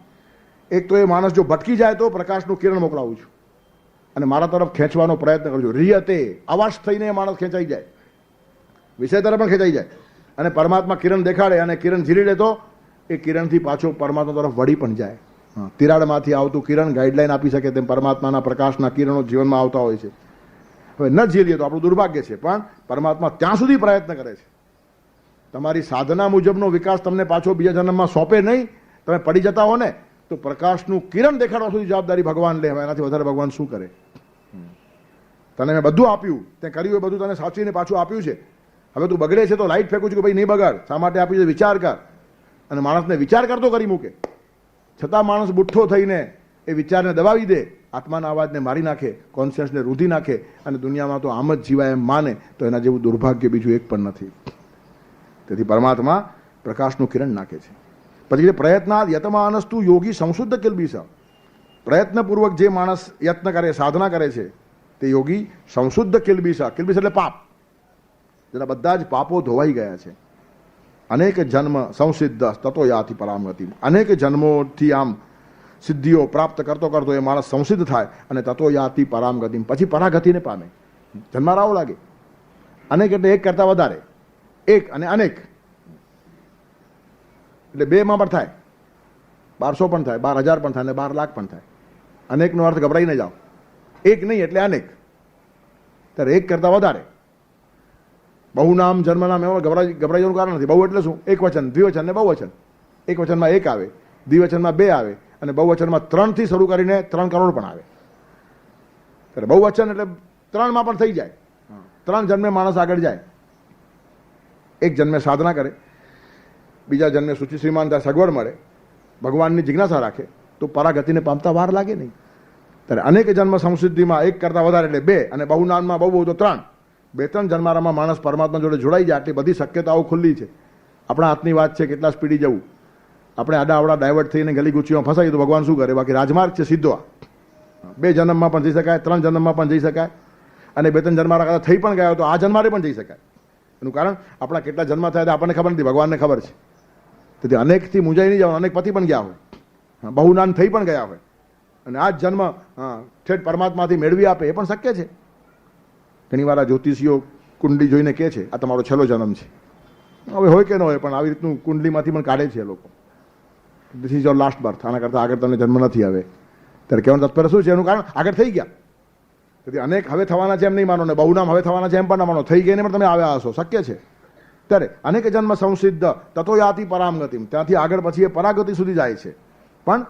એક તો એ માણસ જો ભટકી જાય તો પ્રકાશનું કિરણ મોકલાવું છું અને મારા તરફ ખેંચવાનો પ્રયત્ન કરજો. રિયતે, અવાજ થઈને એ માણસ ખેંચાઈ જાય, વિષય તરફ પણ ખેંચાઈ જાય, અને પરમાત્મા કિરણ દેખાડે અને કિરણ ઝીલી લે તો એ કિરણથી પાછો પરમાત્મા તરફ વળી પણ જાય. તિરાડમાંથી આવતું કિરણ ગાઈડલાઈન આપી શકે તેમ પરમાત્માના પ્રકાશના કિરણો જીવનમાં આવતા હોય છે. હવે ન ઝીલીએ તો આપણું દુર્ભાગ્ય છે, પણ પરમાત્મા ત્યાં સુધી પ્રયત્ન કરે છે. તમારી સાધના મુજબનો વિકાસ તમને પાછો બીજા જન્મમાં સોંપે નહીં. તમે પડી જતા હો ને તો પ્રકાશનું કિરણ દેખાડવા સુધી જવાબદારી ભગવાન લે. હવે એનાથી વધારે ભગવાન શું કરે? તને મેં બધું આપ્યું, તે કર્યું એ બધું તને સાચવીને પાછું આપ્યું છે. હવે તું બગડે છે તો લાઈટ ફેંકું છું કે ભાઈ નહીં બગાડ, શા માટે આપ્યું છે વિચાર કર. અને માણસને વિચાર કરતો કરી મૂકે, છતાં માણસ બુઠ્ઠો થઈને એ વિચારને દબાવી દે, આત્માના અવાજને મારી નાખે, કોન્શિયસને રૂધી નાખે, અને દુનિયામાં તો આમ જ જીવાય એમ માને, તો એના જેવું દુર્ભાગ્ય બીજું એક પણ નથી. તેથી પરમાત્મા પ્રકાશનું કિરણ નાખે છે. પછી પ્રયત્નાદ યતમાનસ્તુ યોગી સંશુદ્ધ કિલ્બિષ. પ્રયત્નપૂર્વક જે માણસ યત્ન કરે, સાધના કરે છે, તે યોગી સંશુદ્ધ કિલ્બિષ. કિલ્બિષ એટલે પાપ, જેના બધા જ પાપો ધોવાઈ ગયા છે. અનેક જન્મ સંસિદ્ધ તતો યાતિ પરામગતિ. અનેક જન્મોથી આમ સિદ્ધિઓ પ્રાપ્ત કરતો કરતો એ માણસ સંસિદ્ધ થાય અને તતો યાતિ પરામગતિ, પછી પરાગતિને પામે. જન્મારાઓ લાગે. અનેક એટલે એક કરતા વધારે, એક અને અનેક એટલે બે માં પણ થાય, 1200 પણ થાય, 12,000 પણ થાય, અને 12 લાખ પણ થાય. અનેકનો અર્થ ગભરાઈ ન જાઓ, એક નહીં એટલે અનેક. ત્યારે એક કરતા વધારે. બહુ નામ જન્મ નામ એમાં ગભરાઈ જવાનું કારણ નથી. બહુ એટલે શું? એક વચન, દ્વિવચન ને બહુવચન. એક વચનમાં 1 આવે, દ્વિવચનમાં 2 આવે, અને બહુવચનમાં 3 થી શરૂ કરીને 3 કરોડ પણ આવે. ત્યારે બહુવચન એટલે 3 માં પણ થઈ જાય. 3 જન્મે માણસ આગળ જાય. એક જન્મે સાધના કરે, બીજા જન્મે સૂચિ શ્રીમાન થાય, સગવડ મળે, ભગવાનની જિજ્ઞાસા રાખે, તો પરાગતિને પામતા વાર લાગે નહીં. ત્યારે અનેક જન્મ સંસિદ્ધિમાં 1 કરતા વધારે એટલે 2, અને બહુનામમાં બહુ તો 3. 2-3 જન્મારામાં માણસ પરમાત્મા જોડે જોડાઈ જાય. આટલી બધી શક્યતાઓ ખુલ્લી છે. આપણા હાથની વાત છે કેટલા સ્પીડી જવું. આપણે આડાવડા ડાયવર્ટ થઈને ગલી ગુચીમાં ફસાઈએ તો ભગવાન શું કરે? બાકી રાજમાર્ગ છે સીધો. 2 જન્મમાં પણ જઈ શકાય, 3 જન્મમાં પણ જઈ શકાય, અને 2-3 જન્મારા કરતા થઈ પણ ગયા તો આ જન્મારે પણ જઈ શકાય. એનું કારણ આપણા કેટલા જન્મ થયા તે આપણને ખબર નથી, ભગવાનને ખબર છે. તેથી અનેકથી મૂંઝાઈ નહીં જવાનું. અનેક પતિ પણ ગયા હોય, બહુનાન થઈ પણ ગયા હોય, અને આ જ જન્મ ઠેઠ પરમાત્માથી મેળવી આપે એ પણ શક્ય છે. ઘણી વાર આ જ્યોતિષીઓ કુંડલી જોઈને કહે છે આ તમારો છેલ્લો જન્મ છે. હવે હોય કે ન હોય, પણ આવી રીતનું કુંડલીમાંથી પણ કાઢે છે લોકો. This is your last birth, આના કરતાં આગળ તમને જન્મ નથી આવે. ત્યારે કહેવાનું તાત્પર્ય શું છે? એનું કારણ આગળ થઈ ગયા. તેથી અનેક હવે થવાના છે એમ નહીં માનો, ને બહુનામ હવે થવાના છે એમ પણ ના માનો. થઈ ગઈને પણ તમે આવ્યા હશો, શક્ય છે. ત્યારે અનેક જન્મ સંસિદ્ધ તતો યાતિ પરામગતિમ, ત્યાંથી આગળ પછી એ પરાગતિ સુધી જાય છે. પણ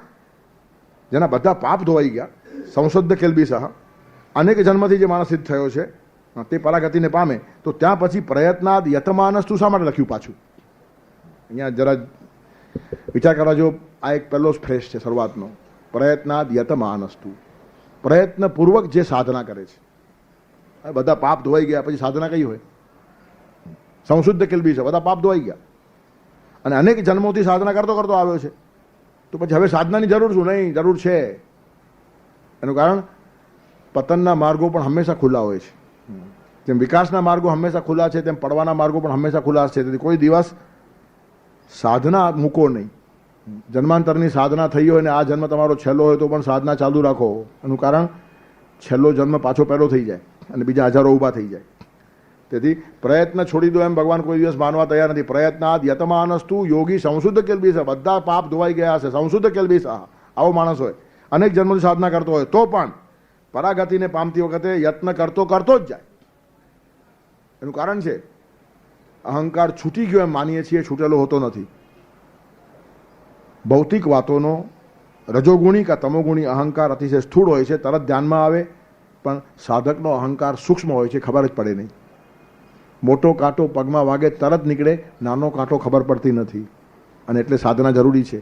જેના બધા પાપ ધોવાઈ ગયા, સંશુદ્ધ કિલ્બિષ, અનેક જન્મથી જે માણસ સિદ્ધ થયો છે તે પરાગતિને પામે, તો ત્યાં પછી પ્રયત્નાદ યતમાનસ્તુ શા માટે લખ્યું પાછું? અહીંયા જરા વિચાર કરવા જો. આ એક પહેલો જ ફ્રેશ છે શરૂઆતનો. પ્રયત્નાદ યતમાનસ્તુ, પ્રયત્નપૂર્વક જે સાધના કરે છે. બધા પાપ ધોવાઈ ગયા પછી સાધના કઈ હોય? સંશુદ્ધ કિલ્બિષ, બધા પાપ ધોવાઈ ગયા, અને અનેક જન્મોથી સાધના કરતો કરતો આવ્યો છે. તો પછી હવે સાધનાની જરૂર શું? નહીં, જરૂર છે. એનું કારણ પતનના માર્ગો પણ હંમેશા ખુલ્લા હોય છે. જેમ વિકાસના માર્ગો હંમેશા ખુલ્લા છે, તેમ પડવાના માર્ગો પણ હંમેશા ખુલ્લા છે. તેથી કોઈ દિવસ સાધના મૂકો નહીં. જન્માંતરની સાધના થઈ હોય ને આ જન્મ તમારો છેલ્લો હોય તો પણ સાધના ચાલુ રાખો. એનું કારણ છેલ્લો જન્મ પાછો પહેલો થઈ જાય અને બીજા હજારો ઊભા થઈ જાય. તેથી પ્રયત્ન છોડી દો એમ ભગવાન કોઈ દિવસ માનવા તૈયાર નથી. પ્રયત્નાદ યતમાનસ્તુ યોગી સંશુદ્ધ કેલ્બી છે. બધા પાપ ધોવાઈ ગયા છે. સંશુદ્ધ કેલ્બી છે. આવો માણસ હોય, અનેક જન્મોની સાધના કરતો હોય તો પણ પરાગતિને પામતી વખતે યત્ન કરતો જ જાય. એનું કારણ છે અહંકાર છૂટી ગયો એમ માનીએ છીએ, છૂટેલો હોતો નથી. ભૌતિક વાતોનો રજોગુણી કે તમોગુણી અહંકાર અતિશય સ્થૂળ હોય છે, તરત ધ્યાનમાં આવે, પણ સાધકનો અહંકાર સૂક્ષ્મ હોય છે, ખબર જ પડે નહીં. મોટો કાંટો પગમાં વાગે તરત નીકળે, નાનો કાંટો ખબર પડતી નથી. અને એટલે સાધના જરૂરી છે.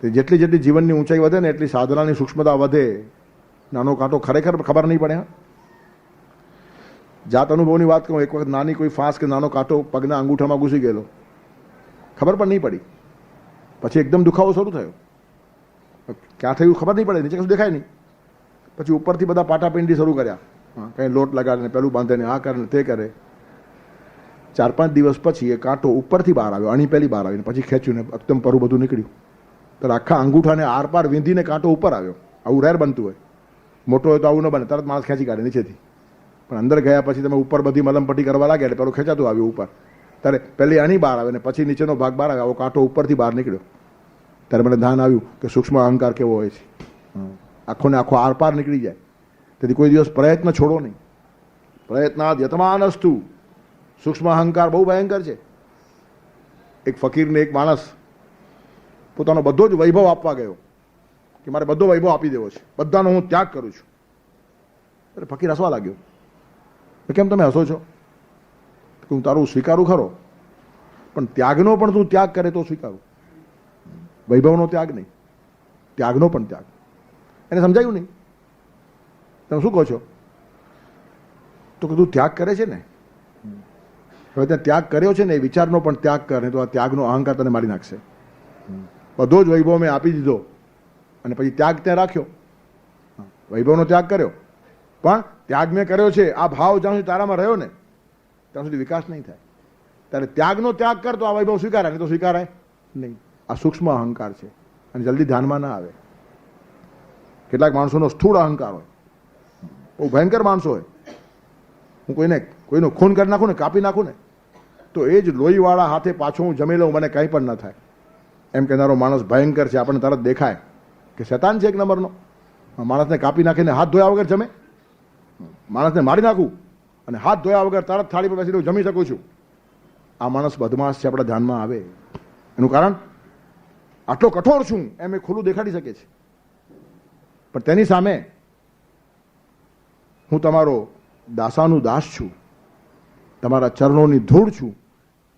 જેટલી જેટલી જીવનની ઊંચાઈ વધે ને એટલી સાધનાની સૂક્ષ્મતા વધે. નાનો કાંટો ખરેખર ખબર નહીં પડે. જાત અનુભવની વાત કહું, એક વખત નાની કોઈ ફાંસ કે નાનો કાંટો પગના અંગૂઠામાં ઘૂસી ગયેલો, ખબર પણ નહીં પડી. પછી એકદમ દુખાવો શરૂ થયો. ક્યાં થયું ખબર નહીં પડે, નીચે કશું દેખાય નહીં. પછી ઉપરથી બધા પાટાપિંડી શરૂ કર્યા, કંઈ લોટ લગાડીને પેલું બાંધે ને આ કરે ને તે કરે. 4-5 દિવસ પછી એ કાંટો ઉપરથી બહાર આવ્યો, અણી પહેલી બહાર આવીને પછી ખેંચ્યું ને એકદમ પરું બધું નીકળ્યું. તો આખા અંગૂઠાને આરપાર વીંધીને કાંટો ઉપર આવ્યો. આવું રેર બનતું હોય. મોટો હોય તો આવું ન બને, તરત માણસ ખેંચી કાઢે નીચેથી. પણ અંદર ગયા પછી તમે ઉપર બધી મલમપટ્ટી કરવા લાગ્યા એટલે પેલું ખેંચાતું આવ્યું ઉપર. ત્યારે પહેલી અણી બહાર આવે ને પછી નીચેનો ભાગ બહાર આવે. આવો કાંટો ઉપરથી બહાર નીકળ્યો. ત્યારે મને ધ્યાન આવ્યું કે સૂક્ષ્મ અહંકાર કેવો હોય છે. આખો ને આખો આરપાર નીકળી જાય. તેથી કોઈ દિવસ પ્રયત્ન છોડો નહીં. પ્રયત્નાદ યતમાનસ્તુ. સૂક્ષ્મ અહંકાર બહુ ભયંકર છે. એક ફકીરને એક માણસ પોતાનો બધો જ વૈભવ આપવા ગયો કે મારે બધો વૈભવ આપી દેવો છે, બધાનો હું ત્યાગ કરું છું. એટલે ફકીર હસવા લાગ્યો. કેમ તમે હસો છો? હું તારું સ્વીકારું ખરો, પણ ત્યાગનો પણ તું ત્યાગ કરે તો સ્વીકારું. વૈભવનો ત્યાગ નહીં, ત્યાગનો પણ ત્યાગ. એને સમજાયું નહીં. તમે શું કહો છો? તો કે તું ત્યાગ કરે છે ને, હવે ત્યાં ત્યાગ કર્યો છે ને એ વિચારનો પણ ત્યાગ કરે તો આ ત્યાગનો અહંકાર તને મારી નાખશે. બધો જ વૈભવ મેં આપી દીધો અને પછી ત્યાગ ત્યાં રાખ્યો. વૈભવનો ત્યાગ કર્યો, પણ ત્યાગ મેં કર્યો છે આ ભાવ જ્યાં સુધી તારામાં રહ્યો ને ત્યાં સુધી વિકાસ નહીં થાય. ત્યારે ત્યાગનો ત્યાગ કર તો આ વૈભવ સ્વીકારાય, નહીં તો સ્વીકારાય નહીં. આ સૂક્ષ્મ અહંકાર છે અને જલ્દી ધ્યાનમાં ના આવે. કેટલાક માણસોનો સ્થૂળ અહંકાર હોય, બહુ ભયંકર માણસો હોય. હું કોઈનો ખૂન કરી નાખું ને, કાપી નાખું ને તો એ જ લોહીવાળા હાથે પાછો હું જમી લઉં, મને કંઈ પણ ન થાય એમ કહેનારો માણસ ભયંકર છે. આપણને તરત દેખાય કે શેતાન છે એક નંબરનો. માણસને કાપી નાખીને હાથ ધોયા વગર જમે. માણસને મારી નાખું અને હાથ ધોયા વગર તરત થાળી પર બેસી જમી શકું છું. આ માણસ બદમાશ છે, આપણા ધ્યાનમાં આવે. એનું કારણ આટલો કઠોર છું એમ એ ખુલ્લું દેખાડી શકે છે, પણ તેની સામે હું તમારો દાસાનું દાસ છું, તમારા ચરણોની ધૂળ છું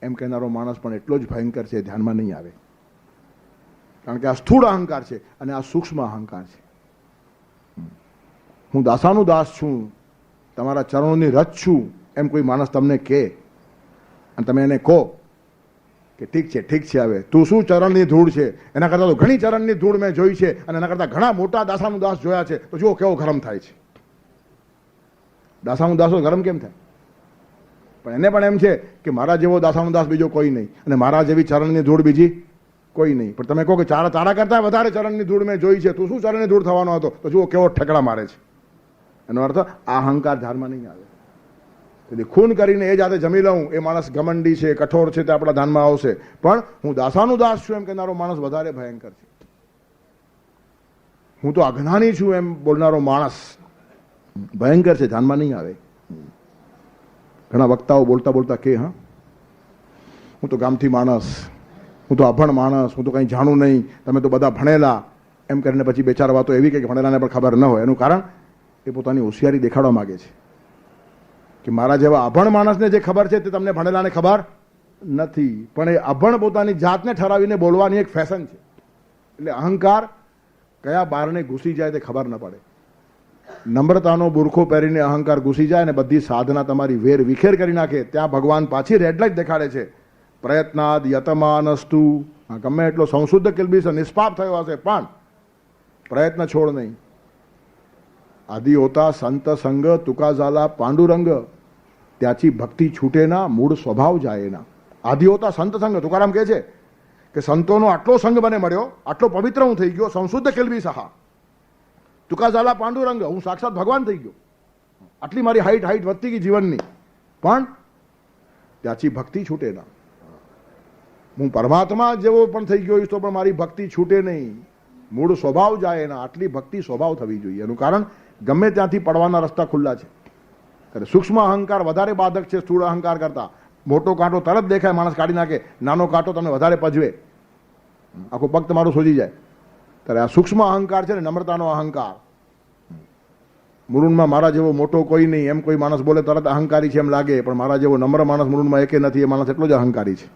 એમ કહેનારો માણસ પણ એટલો જ ભયંકર છે, ધ્યાનમાં નહીં આવે. કારણ કે આ સ્થૂળ અહંકાર છે અને આ સૂક્ષ્મ અહંકાર છે. હું દાસાનું દાસ છું, તમારા ચરણોની રચ છું એમ કોઈ માણસ તમને કહે અને તમે એને કહો કે ઠીક છે હવે તું શું ચરણની ધૂળ છે, એના કરતાં તો ઘણી ચરણની ધૂળ મેં જોઈ છે અને એના કરતાં ઘણા મોટા દાસાનું દાસ જોયા છે, તો જુઓ કેવો ગરમ થાય છે. દાસાનું દાસ ગરમ કેમ થાય? પણ એને પણ એમ છે કે મારા જેવો દાસાનું દાસ બીજો કોઈ નહીં અને મારા જેવી ચરણની ધૂળ બીજી કોઈ નહીં. પણ તમે કહો કે તારા કરતાં વધારે ચરણની ધૂળ મેં જોઈ છે, તું શું ચરણની ધૂળ થવાનો હતો, તો જુઓ કેવો ઠેકડા મારે છે. એનો અર્થ આ અહંકાર ધ્યાનમાં નહીં આવે. તેથી ખૂન કરીને એ જાતે જમી લઉં એ માણસ ઘમંડી છે, કઠોર છે, તે આપણા ધ્યાનમાં આવશે. પણ હું દાસાનું દાસ છું એમ કહેનારો માણસ વધારે ભયંકર છે. હું તો અજ્ઞાની છું એમ બોલનારો માણસ ભયંકર છે, ધ્યાનમાં નહીં આવે. ઘણા વક્તાઓ બોલતા બોલતા કે હું તો ગામથી માણસ, હું તો અભણ માણસ, હું તો કંઈ જાણું નહીં, તમે તો બધા ભણેલા એમ કરીને પછી બે ચાર વાતો એવી કે ભણેલાને પણ ખબર ન હોય. એનું કારણ એ પોતાની હોશિયારી દેખાડવા માગે છે કે મારા જેવા અભણ માણસને જે ખબર છે તે તમને ભણેલાને ખબર નથી. પણ એ અભણ પોતાની જાતને ઠરાવીને બોલવાની એક ફેશન છે. એટલે અહંકાર કયા બારને ઘૂસી જાય તે ખબર ન પડે. નમ્રતાનો બુરખો પહેરીને અહંકાર ઘૂસી જાય અને બધી સાધના તમારી વેર વિખેર કરી નાખે. ત્યાં ભગવાન પાછી રેડ લાઇટ દેખાડે છે. પ્રયત્નાદ યતમાનસ્તુ. ગમે એટલો સંશુદ્ધ કિલ્બીસ નિષ્પાપ થયો હશે પણ પ્રયત્ન છોડ નહીં. આદિ હોતા સંત સંગ તુકા ઝાલા પાંડુરંગ, ત્યાંથી ભક્તિ છૂટે ના મૂળ સ્વભાવ જાય ના. આદિ હોતા સંત સંગ, તુકારામ કહે છે કે સંતોનો આટલો સંગ મને મળ્યો, આટલો પવિત્ર હું થઈ ગયો, સંશુદ્ધ કિલ્બી સહા તુકા ઝાલા પાંડુરંગ, હું સાક્ષાત ભગવાન થઈ ગયો. આટલી મારી હાઈટ વધતી ગઈ જીવનની પણ ત્યાંથી ભક્તિ છૂટે ના. હું પરમાત્મા જેવો પણ થઈ ગયો તો પણ મારી ભક્તિ છૂટે નહીં, મૂળ સ્વભાવ જાય ના. આટલી ભક્તિ સ્વભાવ થવી જોઈએ. એનું કારણ ગમે ત્યાંથી પડવાના રસ્તા ખુલ્લા છે. ત્યારે સૂક્ષ્મ અહંકાર વધારે બાધક છે સ્થૂળ અહંકાર કરતા. મોટો કાંટો તરત દેખાય, માણસ કાઢી નાખે, નાનો કાંટો તમને વધારે પજવે, આખો પગ તમારો સોજી જાય. ત્યારે આ સૂક્ષ્મ અહંકાર છે ને નમ્રતાનો અહંકાર. મુરુણમાં મારા જેવો મોટો કોઈ નહીં એમ કોઈ માણસ બોલે તરત અહંકારી છે એમ લાગે, પણ મારા જેવો નમ્ર માણસ મુરુણમાં એકે નથી, એ માણસ એટલો જ અહંકારી છે.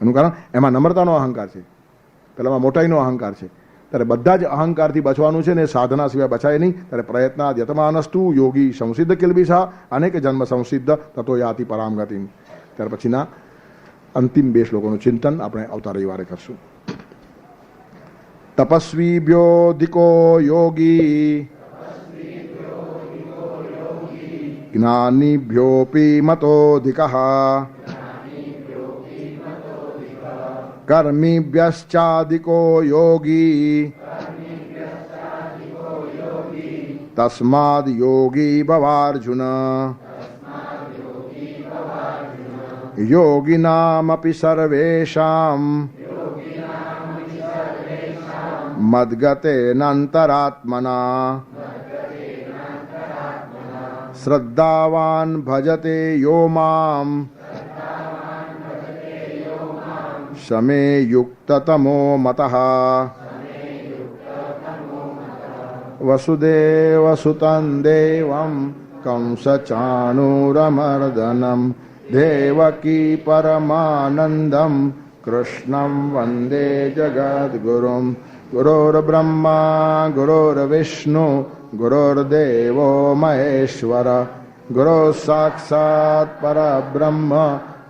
એનું કારણ એમાં નમ્રતાનો અહંકાર છે, પેલામાં મોટાઈનો અહંકાર છે. ત્યારે બધા જ અહંકારથી બચવાનું છે ને, સાધના સિવાય બચાય નહીં. ત્યારે પ્રયત્નાદ યતમાનસ્તુ યોગી સંસિદ્ધ કિલ્બિષા અનેક જન્મ સંસિદ્ધ તતો યાતિ પરામ ગતિમ. ત્યાર પછીના અંતિમ 2 શ્લોકોનું ચિંતન આપણે આવતા રવિવારે કરશું. તપસ્વીભ્યોધિકો યોગી જ્ઞાનીભ્યોપી મતોધિકઃ કર્મીભ્યશ્ચાધિકો યોગી તસ્માદ યોગી ભવાર્જુન. યોગિનામપિ સર્વેષાં મદ્ગતેનંતરાત્મના શ્રદ્ધાવાન ભજતે યો મામ સમે યુક્તતમો મતઃ. વસુદેવસુતં દેવં કંસચાણૂરમર્દનમ દેવકી પરમાનંદમ કૃષ્ણં વંદે જગદ્ગુરુમ. ગુરોર્બ્રહ્મા ગુરોર્વિષ્ણુ ગુરોર્દેવો મહેશ્વર ગુરો સાક્ષાત પરબ્રહ્મ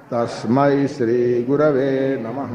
તસ્મૈ શ્રી ગુરવે નમઃ.